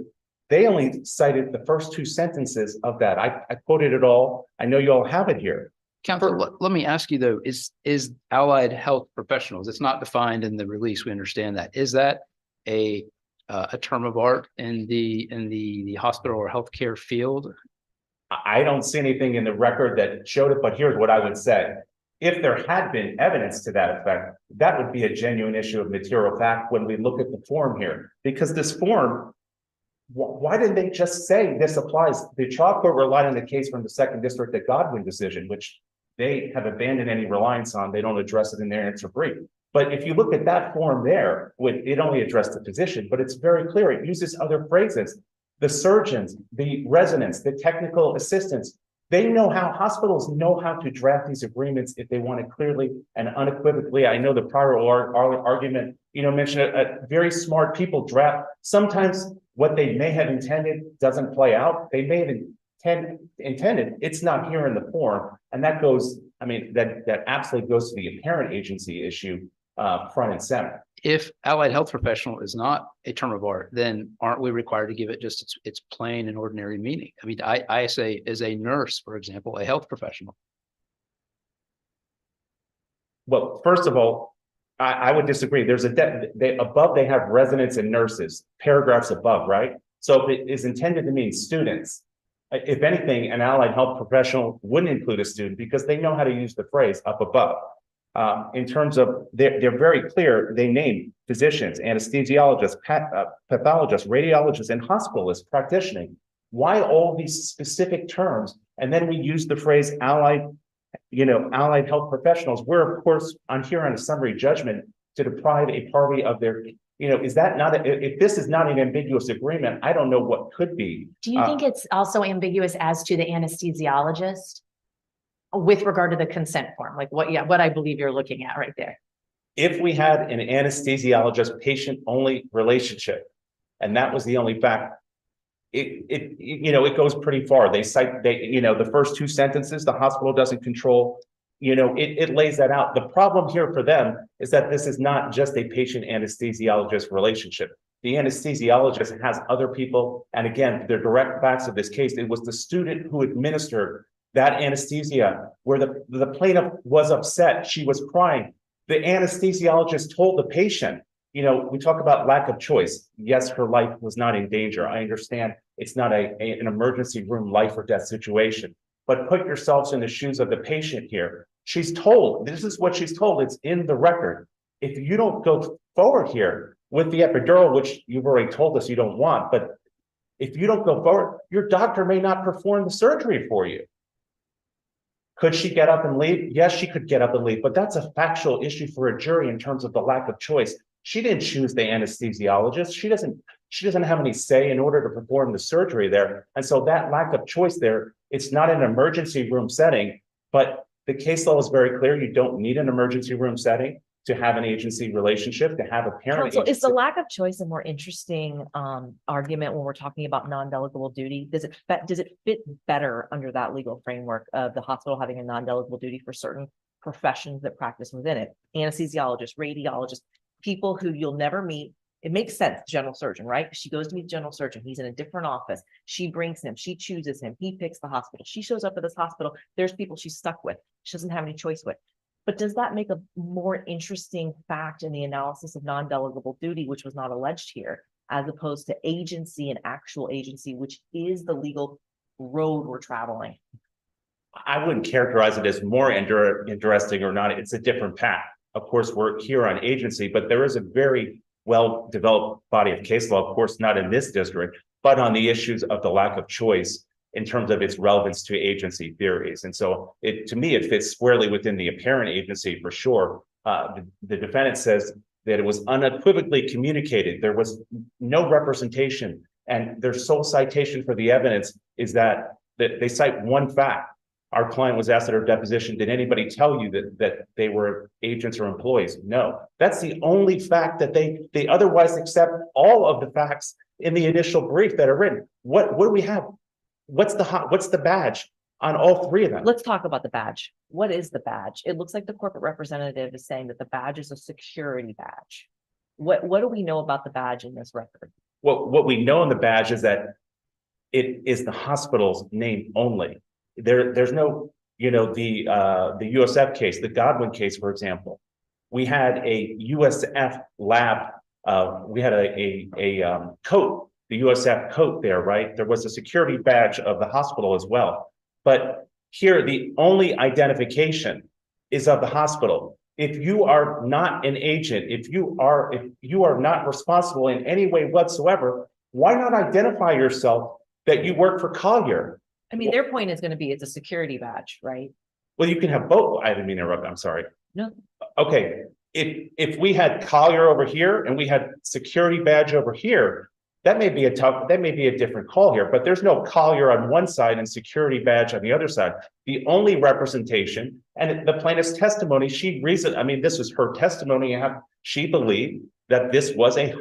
they only cited the first 2 sentences of that. I quoted it all. I know you all have it here. Counsel, let me ask you though, is allied health professionals, it's not defined in the release, we understand that. Is that a term of art in the hospital or healthcare field? I don't see anything in the record that showed it, but here's what I would say. If there had been evidence to that effect, that would be a genuine issue of material fact when we look at the form here. Because this form, why didn't they just say this applies? The trial court relied on the case from the 2nd District, the Godwin decision, which they have abandoned any reliance on. They don't address it in their answer brief. But if you look at that form there, it only addressed the physician, but it's very clear. It uses other phrases. The surgeons, the residents, the technical assistants, hospitals know how to draft these agreements if they want to clearly and unequivocally. I know the prior argument, mentioned very smart people draft. Sometimes what they may have intended doesn't play out. They may have intended, it's not here in the form. And that goes, that absolutely goes to the apparent agency issue front and center. If allied health professional is not a term of art, then aren't we required to give it just its plain and ordinary meaning? I mean, I say as a nurse, for example, a health professional. Well, first of all, I would disagree. There's above they have residents and nurses, paragraphs above, right? So if it is intended to mean students, if anything, an allied health professional wouldn't include a student because they know how to use the phrase up above. In terms of, they're very clear, they name physicians, anesthesiologists, pathologists, radiologists, and hospitalists, practitioning. Why all these specific terms? And then we use the phrase allied health professionals. We're, of course, on a summary judgment to deprive a party of their, is that not, if this is not an ambiguous agreement, I don't know what could be. Do you think it's also ambiguous as to the anesthesiologist with regard to the consent form? Like what I believe you're looking at right there. If we had an anesthesiologist patient only relationship, and that was the only fact, it goes pretty far. They cite, the first 2 sentences, the hospital doesn't control, it lays that out. The problem here for them is that this is not just a patient anesthesiologist relationship. The anesthesiologist has other people. And again, the direct facts of this case, it was the student who administered that anesthesia where the plaintiff was upset. She was crying. The anesthesiologist told the patient, we talk about lack of choice. Yes, her life was not in danger. I understand it's not an emergency room life or death situation, but put yourselves in the shoes of the patient here. She's told, this is what she's told. It's in the record. If you don't go forward here with the epidural, which you've already told us you don't want, but if you don't go forward, your doctor may not perform the surgery for you. Could she get up and leave? Yes, she could get up and leave, but that's a factual issue for a jury in terms of the lack of choice. She didn't choose the anesthesiologist. She doesn't have any say in order to perform the surgery there. And so that lack of choice there, it's not an emergency room setting, but the case law is very clear. You don't need an emergency room setting to have an agency relationship, to have a parent Counsel, is agency. the lack of choice a more interesting argument when we're talking about non-delegable duty? Does it fit better under that legal framework of the hospital having a non-delegable duty for certain professions that practice within it? Anesthesiologists, radiologists, people who you'll never meet. It makes sense, general surgeon, right? She goes to meet the general surgeon. He's in a different office. She brings him, she chooses him, he picks the hospital. She shows up at this hospital. There's people she's stuck with. She doesn't have any choice with. But does that make a more interesting fact in the analysis of non-delegable duty, which was not alleged here, as opposed to agency and actual agency, which is the legal road we're traveling? I wouldn't characterize it as more interesting or not. It's a different path. Of course, we're here on agency, but there is a very well-developed body of case law, of course, not in this district, but on the issues of the lack of choice in terms of its relevance to agency theories. And so to me, it fits squarely within the apparent agency for sure. The defendant says that it was unequivocally communicated. There was no representation, and their sole citation for the evidence is that they cite one fact. Our client was asked at her deposition, did anybody tell you that they were agents or employees? No, that's the only fact that they otherwise accept all of the facts in the initial brief that are written. What do we have? What's the badge on all three of them? Let's talk about the badge. What is the badge? It looks like the corporate representative is saying that the badge is a security badge. What do we know about the badge in this record? What we know in the badge is that it is the hospital's name only. There's no, the USF case, the Godwin case, for example. We had a USF lab. We had a coat, the USF coat there, right? There was a security badge of the hospital as well. But here, the only identification is of the hospital. If you are not an agent, if you are not responsible in any way whatsoever, why not identify yourself that you work for Collier? I mean, their point is going to be it's a security badge, right? Well, you can have both. I didn't mean to interrupt. I'm sorry. No. Okay. If we had Collier over here and we had security badge over here, that may be a different call here, but there's no Collier on one side and security badge on the other side. The only representation and the plaintiff's testimony, this was her testimony. She believed that this was they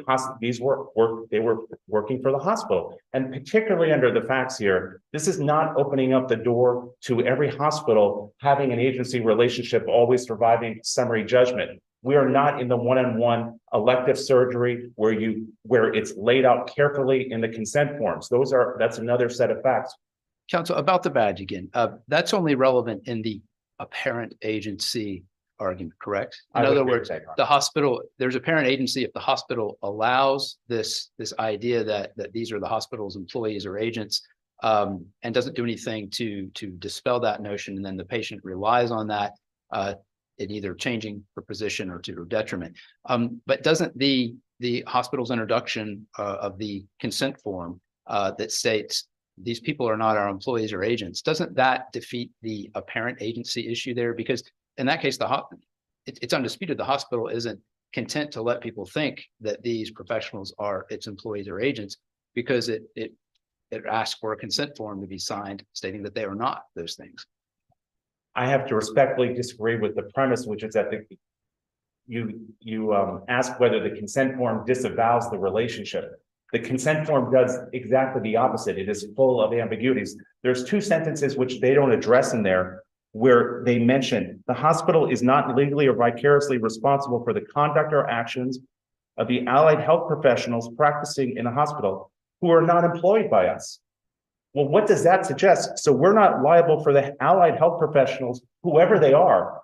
were working for the hospital. And particularly under the facts here, this is not opening up the door to every hospital having an agency relationship, always surviving summary judgment. We are not in the one-on-one elective surgery where it's laid out carefully in the consent forms. That's another set of facts. Counsel, about the badge again, that's only relevant in the apparent agency argument, correct? In other words, the hospital, there's apparent agency if the hospital allows this idea that these are the hospital's employees or agents, and doesn't do anything to dispel that notion, and then the patient relies on that in either changing her position or to her detriment. But doesn't the hospital's introduction of the consent form that states these people are not our employees or agents, doesn't that defeat the apparent agency issue there? Because in that case, it's undisputed the hospital isn't content to let people think that these professionals are its employees or agents, because it asks for a consent form to be signed stating that they are not those things. I have to respectfully disagree with the premise, which is that you ask whether the consent form disavows the relationship. The consent form does exactly the opposite. It is full of ambiguities. There's two sentences which they don't address in there, where they mention the hospital is not legally or vicariously responsible for the conduct or actions of the allied health professionals practicing in a hospital who are not employed by us. Well, what does that suggest? So we're not liable for the allied health professionals, whoever they are,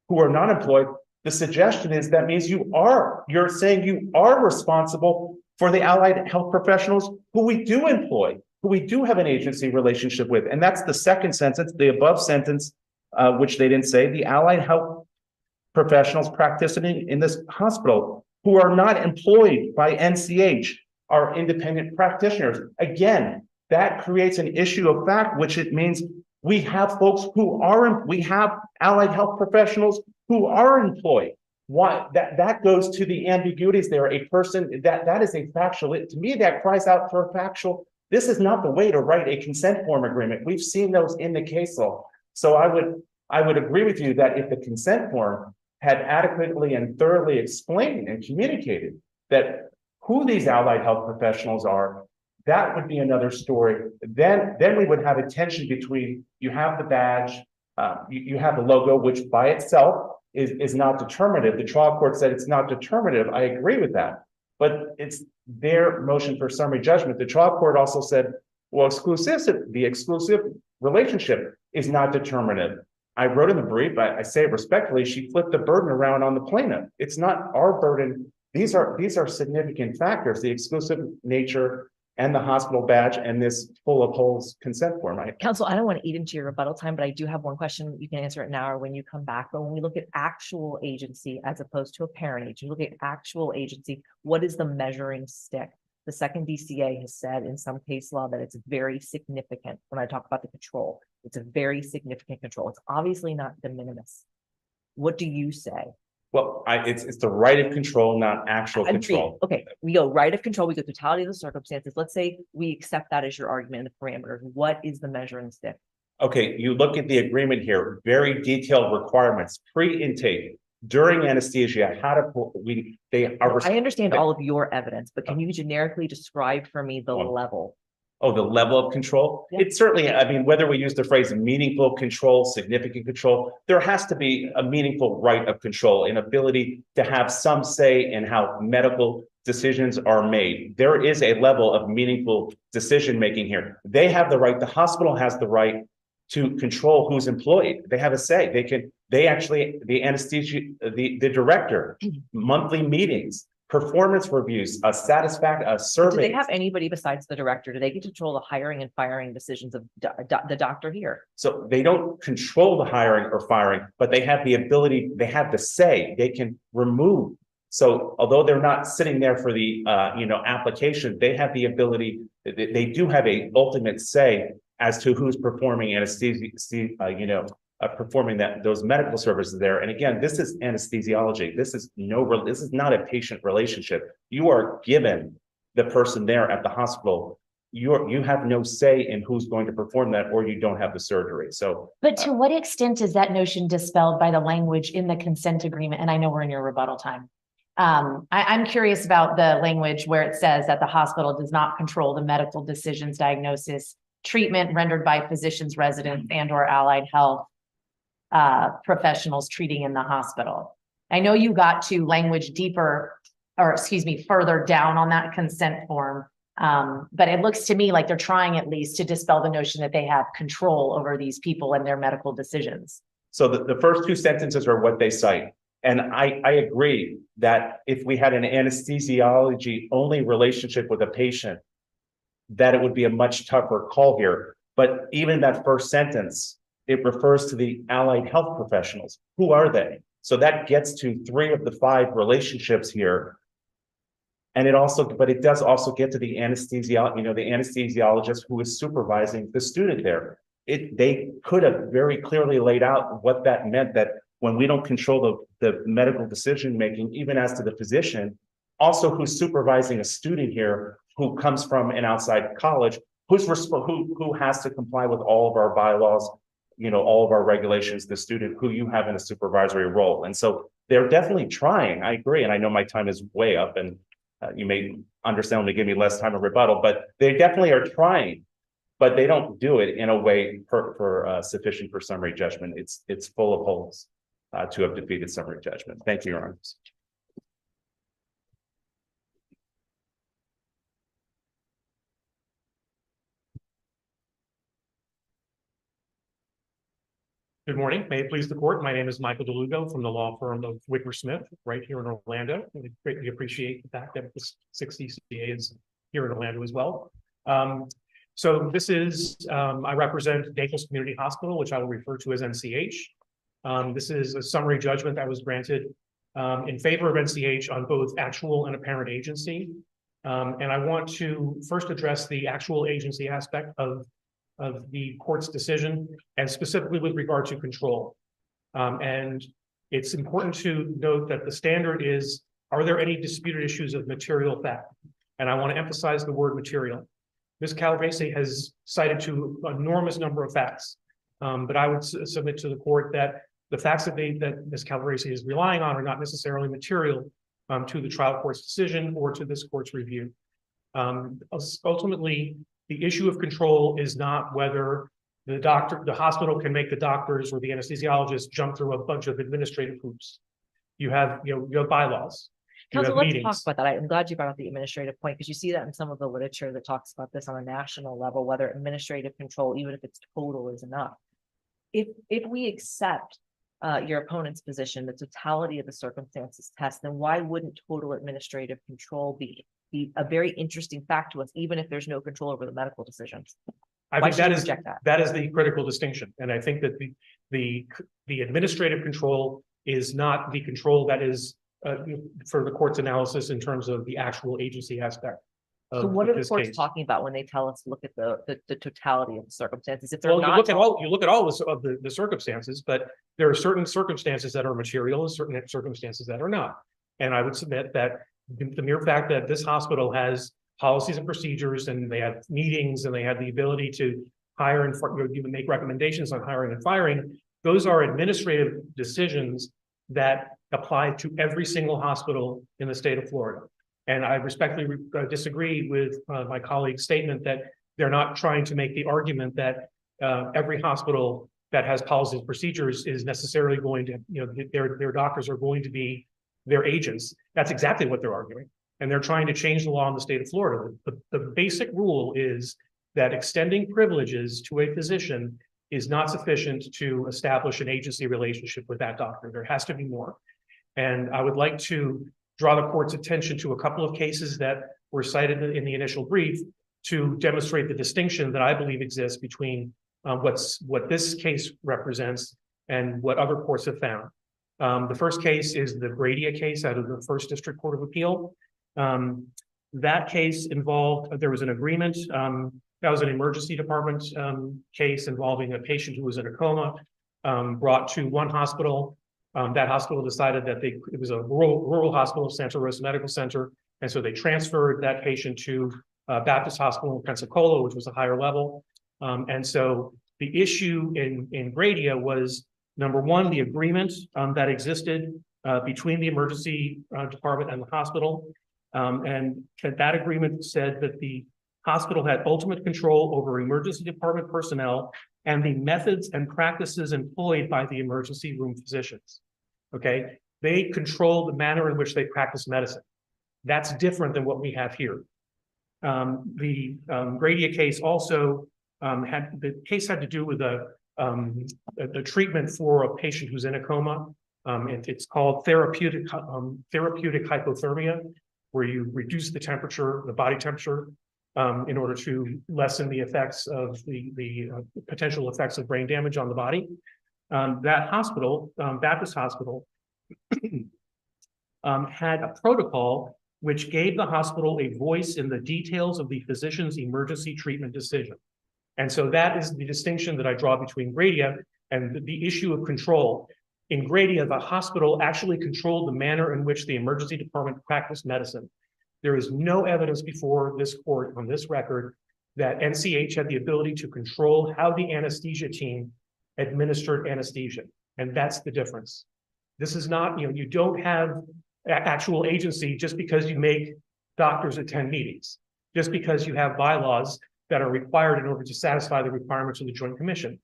who are not employed. The suggestion is that means you're saying you are responsible for the allied health professionals who we do employ, who we do have an agency relationship with. And that's the second sentence, the above sentence, which they didn't say, the allied health professionals practicing in this hospital who are not employed by NCH are independent practitioners. Again, that creates an issue of fact, which it means we have folks we have allied health professionals who are employed. Why, that goes to the ambiguities there. A person, that is a factual, to me, that cries out for a factual. This is not the way to write a consent form agreement. We've seen those in the case law. So I would agree with you that if the consent form had adequately and thoroughly explained and communicated that who these allied health professionals are, that would be another story. Then we would have a tension between, you have the badge, you have the logo, which by itself is not determinative. The trial court said it's not determinative. I agree with that, but it's their motion for summary judgment. The trial court also said, well, the exclusive relationship is not determinative. I wrote in the brief, I say respectfully, she flipped the burden around on the plaintiff. It's not our burden. These are significant factors, the exclusive nature and the hospital badge and this full of holes consent form. Counsel, I don't want to eat into your rebuttal time, but I do have one question. You can answer it now or when you come back. But when we look at actual agency as opposed to a parent agency, look at actual agency, what is the measuring stick? The second DCA has said in some case law that it's very significant. When I talk about the control, it's a very significant control. It's obviously not de minimis. What do you say? Well, it's the right of control, not actual control. Okay, we go right of control, we go totality of the circumstances. Let's say we accept that as your argument in the parameters. What is the measuring stick? Okay, you look at the agreement here, very detailed requirements, pre-intake, during anesthesia, how to, I understand all of your evidence, but can you generically describe for me the level? Oh, the level of control? Yeah. It's certainly, I mean, whether we use the phrase meaningful control, significant control, there has to be a meaningful right of control, an ability to have some say in how medical decisions are made. There is a level of meaningful decision-making here. They have the right, the hospital has the right to control who's employed. They have a say. The anesthesia, the director, monthly meetings, performance reviews, a survey. Do they have anybody besides the director? Do they get to control the hiring and firing decisions of the doctor here? So they don't control the hiring or firing, but they have the ability, they have the say, they can remove. So although they're not sitting there for the application, they have the ability, they do have a ultimate say as to who's performing anesthesia, performing those medical services there. And again, this is anesthesiology. This is not a patient relationship. You are given the person there at the hospital. You have no say in who's going to perform that, or you don't have the surgery. So, But to what extent is that notion dispelled by the language in the consent agreement? And I know we're in your rebuttal time. I'm curious about the language where it says that the hospital does not control the medical decisions, diagnosis, treatment rendered by physicians, residents, and or allied health professionals treating in the hospital. I know you got to language further down on that consent form. But it looks to me like they're trying at least to dispel the notion that they have control over these people and their medical decisions. So the first two sentences are what they cite. And I agree that if we had an anesthesiology only relationship with a patient, that it would be a much tougher call here. But even that first sentence, it refers to the allied health professionals. Who are they? So that gets to 3 of the 5 relationships here. And it does also get to the anesthesiologist who is supervising the student there. They could have very clearly laid out what that meant, that when we don't control the medical decision-making, even as to the physician, also who's supervising a student here who comes from an outside college, who has to comply with all of our bylaws, all of our regulations, the student who you have in a supervisory role. And so they're definitely trying. I agree. And I know my time is way up, and you may understand when they give me less time of rebuttal, but they definitely are trying, but they don't do it in a way sufficient for summary judgment. It's full of holes to have defeated summary judgment. Thank you, Your Honor. Good morning. May it please the court. My name is Michael DeLugo from the law firm of Whitmer Smith, right here in Orlando. We greatly appreciate the fact that the 6 DCA is here in Orlando as well. So this is, I represent Naples Community Hospital, which I will refer to as NCH. This is a summary judgment that was granted in favor of NCH on both actual and apparent agency. And I want to first address the actual agency aspect of the court's decision, and specifically with regard to control. And It's important to note that the standard is, are there any disputed issues of material fact? And I want to emphasize the word material. Ms. Calabrese has cited to an enormous number of facts. But I would submit to the court that the facts that Ms. Calabrese is relying on are not necessarily material to the trial court's decision or to this court's review. Ultimately, the issue of control is not whether the hospital can make the doctors or the anesthesiologist jump through a bunch of administrative hoops. You have bylaws. You Counsel, have let's meetings. talk about that. I'm glad you brought up the administrative point, because you see that in some of the literature that talks about this on a national level, whether administrative control, even if it's total, is enough. If we accept your opponent's position, the totality of the circumstances test, then why wouldn't total administrative control be a very interesting fact to us, even if there's no control over the medical decisions? I Why think should that we is reject that? that is the critical distinction, and I think that the administrative control is not the control that is for the court's analysis in terms of the actual agency aspect. So what are the this courts case. talking about when they tell us to look at the totality of the circumstances? If they're Well, not you look at all of the circumstances, but there are certain circumstances that are material and certain circumstances that are not. And I would submit that the mere fact that this hospital has policies and procedures, and they have meetings, and they have the ability to hire and even make recommendations on hiring and firing, those are administrative decisions that apply to every single hospital in the state of Florida. And I respectfully disagree with my colleague's statement that they're not trying to make the argument that every hospital that has policies and procedures is necessarily going to, their doctors are going to be their agents. That's exactly what they're arguing. And they're trying to change the law in the state of Florida. The basic rule is that extending privileges to a physician is not sufficient to establish an agency relationship with that doctor. There has to be more. And I would like to draw the court's attention to a couple of cases that were cited in the initial brief to demonstrate the distinction that I believe exists between what this case represents and what other courts have found. The first case is the Gradia case out of the First District Court of Appeal. That case involved, there was an agreement, that was an emergency department case involving a patient who was in a coma, brought to one hospital. That hospital decided that it was a rural hospital, Santa Rosa Medical Center, and so they transferred that patient to Baptist Hospital in Pensacola, which was a higher level. And so the issue in Gradia was, number one, the agreement that existed between the emergency department and the hospital. And that agreement said that the hospital had ultimate control over emergency department personnel and the methods and practices employed by the emergency room physicians. Okay, they control the manner in which they practice medicine. That's different than what we have here. The Gradia case also had to do with the treatment for a patient who's in a coma. It's called therapeutic hypothermia, where you reduce the temperature, the body temperature, in order to lessen the effects of the potential effects of brain damage on the body. That hospital, Baptist Hospital, had a protocol which gave the hospital a voice in the details of the physician's emergency treatment decision. And so that is the distinction that I draw between Gradia and the issue of control. In Gradia, the hospital actually controlled the manner in which the emergency department practiced medicine. There is no evidence before this court on this record that NCH had the ability to control how the anesthesia team administered anesthesia. And that's the difference. This is not, you don't have actual agency just because you make doctors attend meetings, just because you have bylaws that are required in order to satisfy the requirements of the Joint Commission.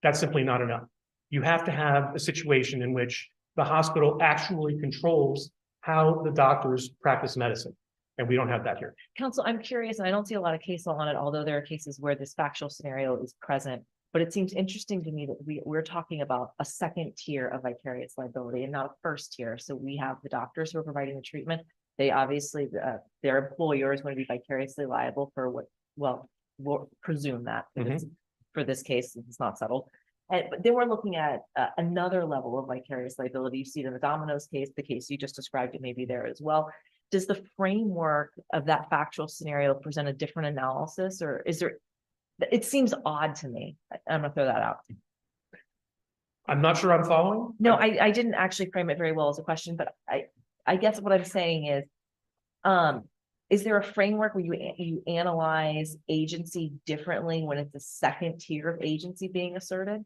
That's simply not enough. You have to have a situation in which the hospital actually controls how the doctors practice medicine. And we don't have that here. Counsel, I'm curious, and I don't see a lot of case law on it, although there are cases where this factual scenario is present. But it seems interesting to me that we're talking about a second tier of vicarious liability and not a first tier. So we have the doctors who are providing the treatment. They obviously, their employer is going to be vicariously liable for what, well, we'll presume that for this case, it's not settled. But then we're looking at another level of vicarious liability. You see it in the Domino's case, the case you just described, it may be there as well. Does the framework of that factual scenario present a different analysis, or is there? It seems odd to me. I'm gonna throw that out. I'm not sure I'm following. No, I didn't actually frame it very well as a question, but I guess what I'm saying is there a framework where you analyze agency differently when it's a second tier of agency being asserted?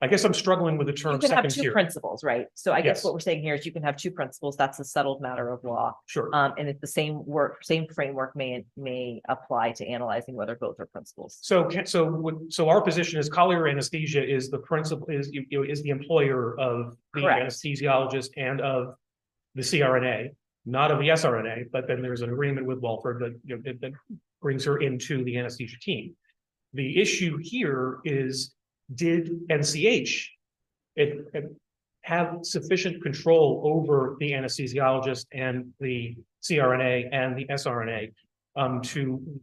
I guess I'm struggling with the You term can have second two tier. principles, right? So I guess Yes. what we're saying here is you can have two principles. That's a settled matter of law. Sure. And it's the same framework may apply to analyzing whether both are principles. So our position is Collier Anesthesia is the principal, is the employer of the Correct. anesthesiologist and of the CRNA, not of the SRNA, but then there's an agreement with Walford that brings her into the anesthesia team. The issue here is, did NCH have sufficient control over the anesthesiologist and the CRNA and the SRNA to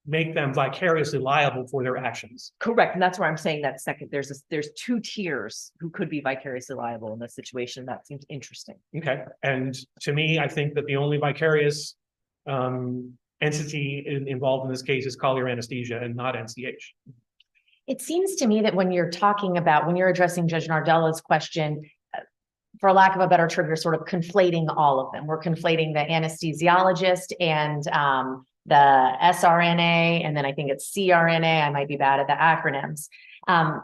make them vicariously liable for their actions? Correct. And that's where I'm saying that second, there's two tiers who could be vicariously liable in this situation. That seems interesting. Okay, and to me, I think that the only vicarious entity involved in this case is Collier Anesthesia and not NCH. It seems to me that when you're addressing Judge Nardella's question, for lack of a better term, you're sort of conflating all of them. We're conflating the anesthesiologist and the SRNA, and then I think it's CRNA. I might be bad at the acronyms.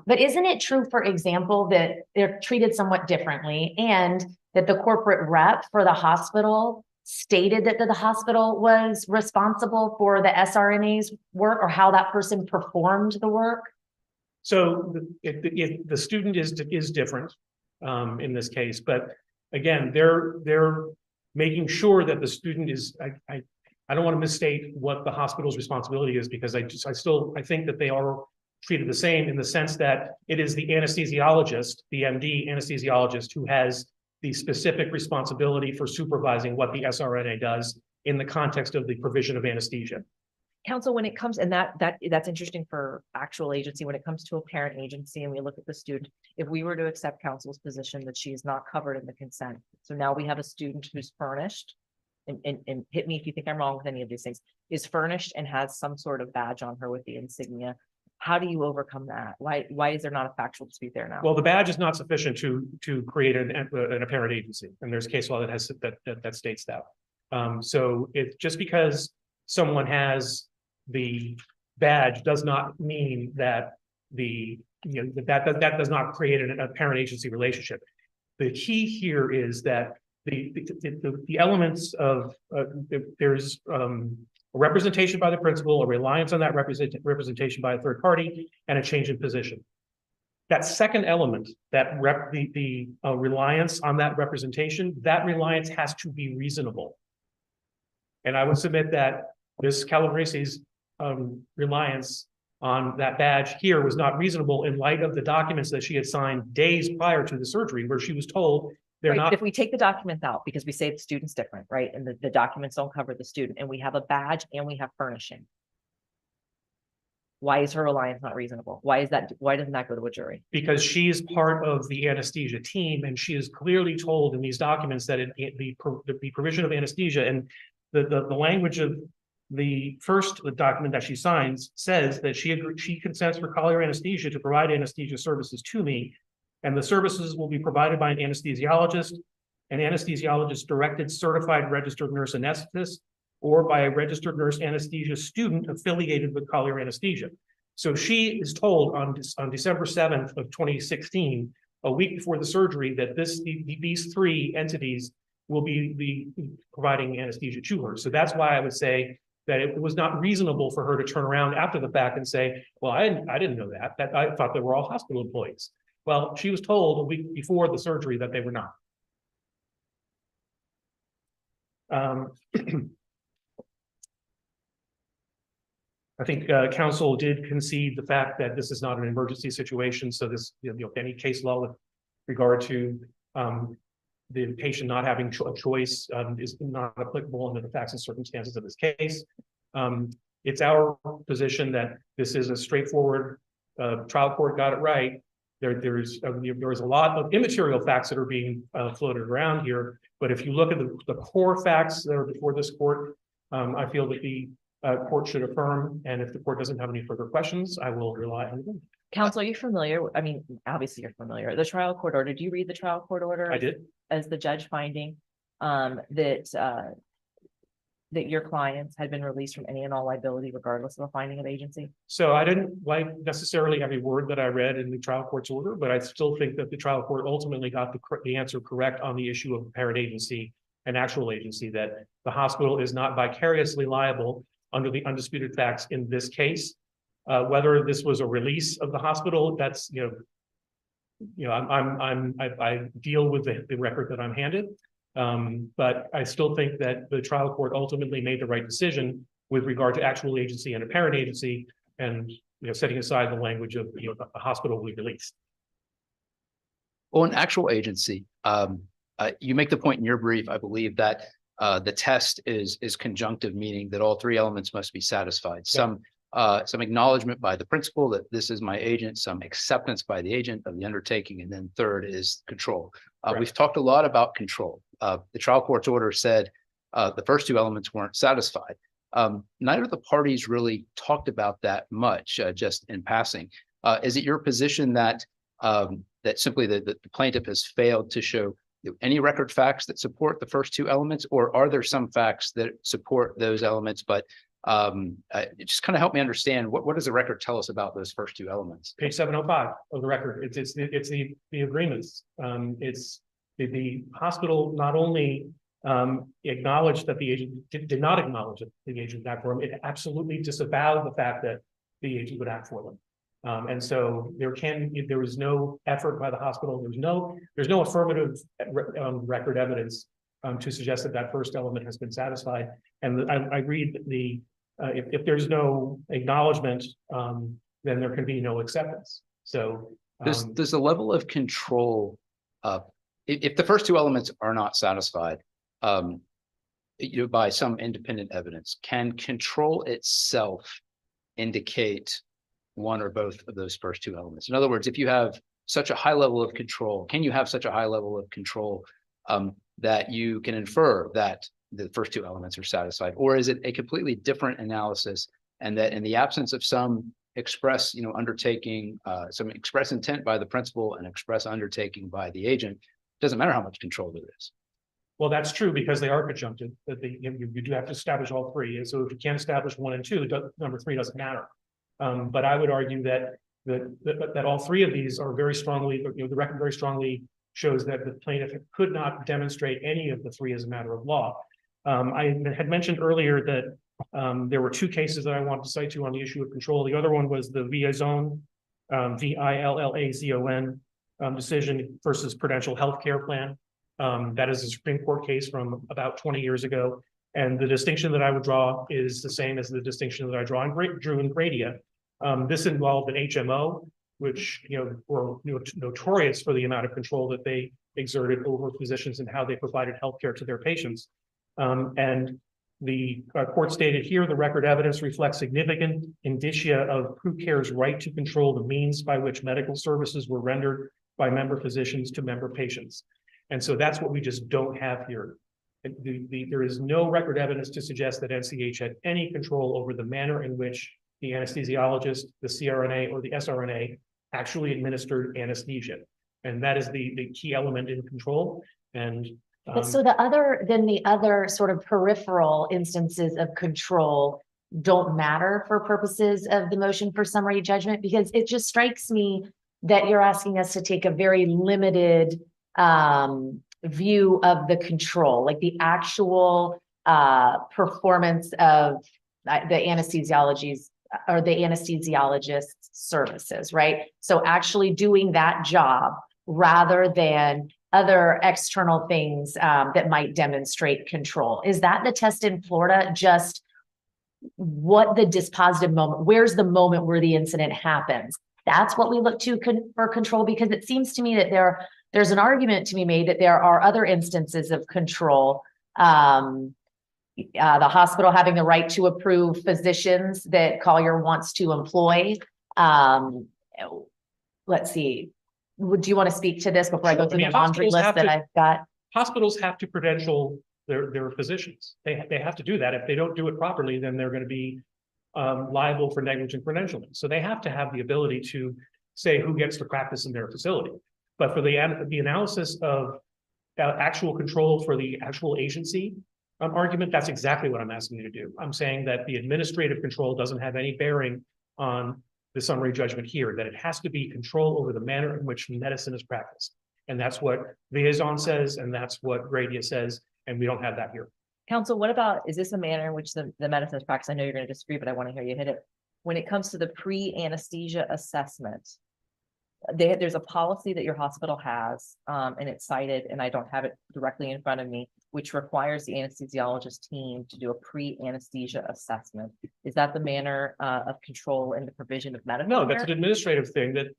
But isn't it true, for example, that they're treated somewhat differently, and that the corporate rep for the hospital stated that the hospital was responsible for the SRNA's work, or how that person performed the work? So the student is different in this case, but again, they're making sure that the student is. I don't want to misstate what the hospital's responsibility is, because I think that they are treated the same, in the sense that it is the anesthesiologist, the MD anesthesiologist, who has the specific responsibility for supervising what the SRNA does in the context of the provision of anesthesia. Counsel, when it comes, and that's interesting for actual agency, when it comes to a parent agency and we look at the student, if we were to accept counsel's position that she is not covered in the consent. So now we have a student who's furnished, and hit me if you think I'm wrong with any of these things, is furnished and has some sort of badge on her with the insignia. How do you overcome that? Why is there not a factual dispute there now? Well, the badge is not sufficient to create an apparent agency, and there's case law that states that. So it's just because someone has the badge does not mean that that does not create an apparent agency relationship. The key here is that the elements of there's a representation by the principal, a reliance on that representation by a third party, and a change in position. That second element, that the reliance on that representation, that reliance has to be reasonable. And I would submit that Ms. Calabresi's reliance on that badge here was not reasonable in light of the documents that she had signed days prior to the surgery, where she was told they're Right, not. if we take the documents out, because we say the student's different, right? And the documents don't cover the student, and we have a badge and we have furnishing. Why is her reliance not reasonable? Why doesn't that go to a jury? Because she is part of the anesthesia team, and she is clearly told in these documents that the provision of anesthesia, and the language of the first document that she signs says that she consents for Collier Anesthesia to provide anesthesia services to me, and the services will be provided by an anesthesiologist directed certified registered nurse anesthetist, or by a registered nurse anesthesia student affiliated with Collier Anesthesia. So she is told on December 7th of 2016, a week before the surgery, that these three entities will be providing anesthesia to her. So that's why I would say that it was not reasonable for her to turn around after the fact and say, well, I didn't know that I thought they were all hospital employees. Well, she was told a week before the surgery that they were not. I think counsel did concede the fact that this is not an emergency situation. So this, any case law with regard to the patient not having a choice is not applicable under the facts and circumstances of this case. It's our position that this is a straightforward trial court got it right. There is a lot of immaterial facts that are being floated around here, but if you look at the core facts that are before this court, I feel that the court should affirm, and if the court doesn't have any further questions, I will rely on them. Counsel, you're familiar, I mean, obviously you're familiar, the trial court order, do you read the trial court order? I did. As the judge finding, that your clients had been released from any and all liability regardless of a finding of agency? So I didn't like necessarily every word that I read in the trial court's order, but I still think that the trial court ultimately got the answer correct on the issue of apparent agency and actual agency, that the hospital is not vicariously liable under the undisputed facts in this case. Whether this was a release of the hospital, that's, I deal with the record that I'm handed. But I still think that the trial court ultimately made the right decision with regard to actual agency and apparent agency, and setting aside the language of the hospital we released. On actual agency, you make the point in your brief, I believe, that the test is conjunctive, meaning that all three elements must be satisfied. Some acknowledgement by the principal that this is my agent, some acceptance by the agent of the undertaking, and then third is control. We've talked a lot about control. The trial court's order said the first two elements weren't satisfied. Neither of the parties really talked about that much, just in passing. Is it your position that that simply the plaintiff has failed to show any record facts that support the first two elements, or are there some facts that support those elements, but just kind of help me understand what does the record tell us about those first two elements? Page 705 of the record. It's the agreements. It's the hospital not only acknowledged that the agent did not acknowledge that the agent would act for them, it absolutely disavowed the fact that the agent would act for them. And so there was no effort by the hospital. There's no affirmative record evidence to suggest that first element has been satisfied. And I read the if there's no acknowledgement, then there can be no acceptance. So does the level of control, if the first two elements are not satisfied, by some independent evidence, can control itself indicate one or both of those first two elements? In other words, if you have such a high level of control, can you have such a high level of control that you can infer that the first two elements are satisfied? Or is it a completely different analysis, and that in the absence of some express, undertaking, some express intent by the principal and express undertaking by the agent, doesn't matter how much control there is? Well, that's true, because they are conjunctive. That you do have to establish all three. And so if you can't establish one and two, number three doesn't matter. But I would argue that all three of these are very strongly, the record very strongly shows that the plaintiff could not demonstrate any of the three as a matter of law. I had mentioned earlier that there were two cases that I wanted to cite to on the issue of control. The other one was the Villazon, Villazon decision versus Prudential Healthcare Plan. That is a Supreme Court case from about 20 years ago. And the distinction that I would draw is the same as the distinction that I drew in Gradia. This involved an HMO, which were notorious for the amount of control that they exerted over physicians and how they provided healthcare to their patients. And the court stated here, the record evidence reflects significant indicia of PruCare's right to control the means by which medical services were rendered by member physicians to member patients. And so that's what we just don't have here. There is no record evidence to suggest that NCH had any control over the manner in which the anesthesiologist, the CRNA, or the SRNA actually administered anesthesia. And that is the key element in control. And but so the other sort of peripheral instances of control don't matter for purposes of the motion for summary judgment, because it just strikes me that you're asking us to take a very limited view of the control, like the actual performance of the anesthesiologist's services, right? So actually doing that job rather than other external things that might demonstrate control. Is that the test in Florida? Just what the dispositive moment, where's the moment where the incident happens? That's what we look to for control, because it seems to me that there's an argument to be made that there are other instances of control. The hospital having the right to approve physicians that Collier wants to employ. Let's see. Do you want to speak to this before I go through the laundry list that I've got? Hospitals have to credential their physicians. They have to do that. If they don't do it properly, then they're going to be liable for negligent credentialing. So they have to have the ability to say who gets to practice in their facility. But for the analysis of actual control for the actual agency argument, that's exactly what I'm asking you to do. I'm saying that the administrative control doesn't have any bearing on the summary judgment here, that it has to be control over the manner in which medicine is practiced. And that's what liaison says, and that's what Gradia says, and we don't have that here. Counsel, what about, is this a manner in which the medicine is practiced? I know you're going to disagree, but I want to hear you hit it. When it comes to the pre-anesthesia assessment, there's a policy that your hospital has, and it's cited, and I don't have it directly in front of me, which requires the anesthesiologist team to do a pre-anesthesia assessment. Is that the manner of control in the provision of medical No, care? that's an administrative thing that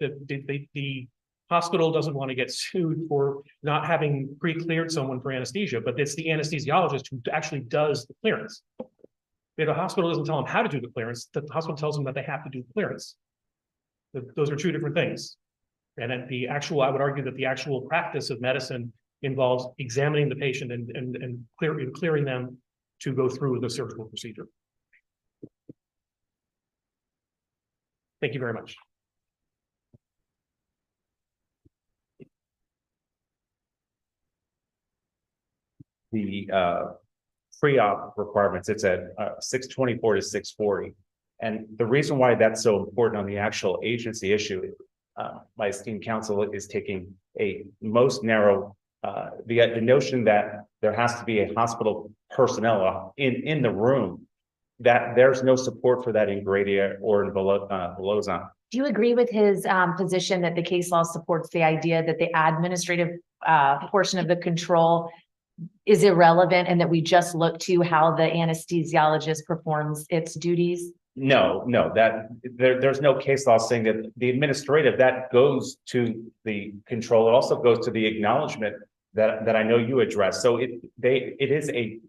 the hospital doesn't want to get sued for not having pre-cleared someone for anesthesia, but it's the anesthesiologist who actually does the clearance. The hospital doesn't tell them how to do the clearance. The hospital tells them that they have to do the clearance. Those are two different things. And at the actual, I would argue that the actual practice of medicine involves examining the patient and clearing them to go through the surgical procedure. Thank you very much. The pre-op requirements, it's at 624 to 640. And the reason why that's so important on the actual agency issue, my esteemed counsel is taking a most narrow, the notion that there has to be a hospital personnel in the room, that there's no support for that in Gradia or in Velozan. Do you agree with his position that the case law supports the idea that the administrative portion of the control is irrelevant and that we just look to how the anesthesiologist performs its duties? No, that there's no case law saying that the administrative, that goes to the control. It also goes to the acknowledgement that I know you addressed. So it is a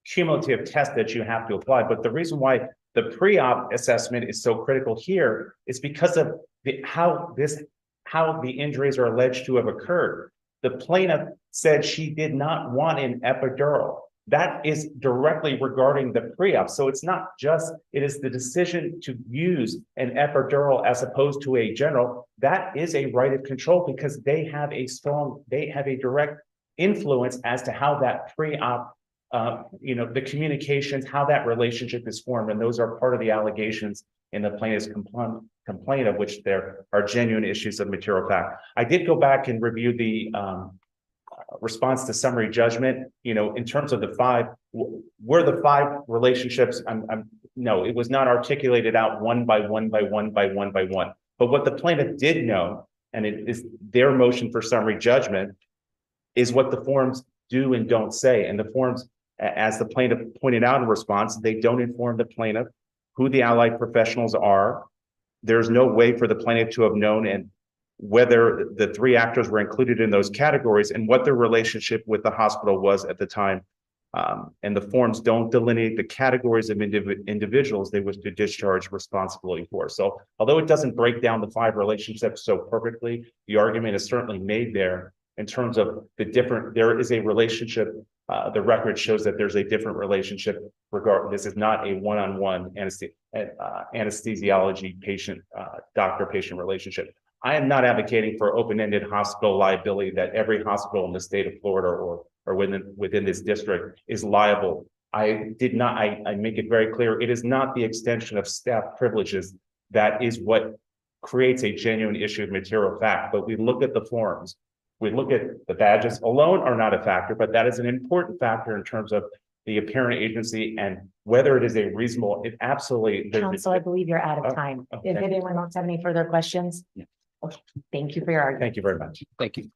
cumulative test that you have to apply. But the reason why the pre-op assessment is so critical here is because of how the injuries are alleged to have occurred. The plaintiff said she did not want an epidural. That is directly regarding the pre-op. So it's not just, it is the decision to use an epidural as opposed to a general. That is a right of control because they have a direct influence as to how that pre-op, the communications, how that relationship is formed. And those are part of the allegations in the plaintiff's complaint, of which there are genuine issues of material fact. I did go back and review the response to summary judgment, in terms of the five, were the five relationships, no, it was not articulated out one by one by one by one by one. But what the plaintiff did know, and it is their motion for summary judgment, is what the forms do and don't say. And the forms, as the plaintiff pointed out in response, they don't inform the plaintiff who the allied professionals are. There's no way for the plaintiff to have known and whether the three actors were included in those categories and what their relationship with the hospital was at the time. And the forms don't delineate the categories of individuals they wish to discharge responsibility for. So although it doesn't break down the five relationships so perfectly, the argument is certainly made there in terms of there is a relationship. The record shows that there's a different relationship this is not a one-on-one anesthesiology patient, doctor-patient relationship. I am not advocating for open-ended hospital liability that every hospital in the state of Florida or within this district is liable. I make it very clear, it is not the extension of staff privileges that is what creates a genuine issue of material fact. But we look at the forms, we look at the badges alone are not a factor, but that is an important factor in terms of the apparent agency and whether it is a reasonable, it absolutely. Counsel, I believe you're out of time. If okay. anyone else have any further questions. Yeah. Okay. Thank you for your argument. Thank you very much. Thank you.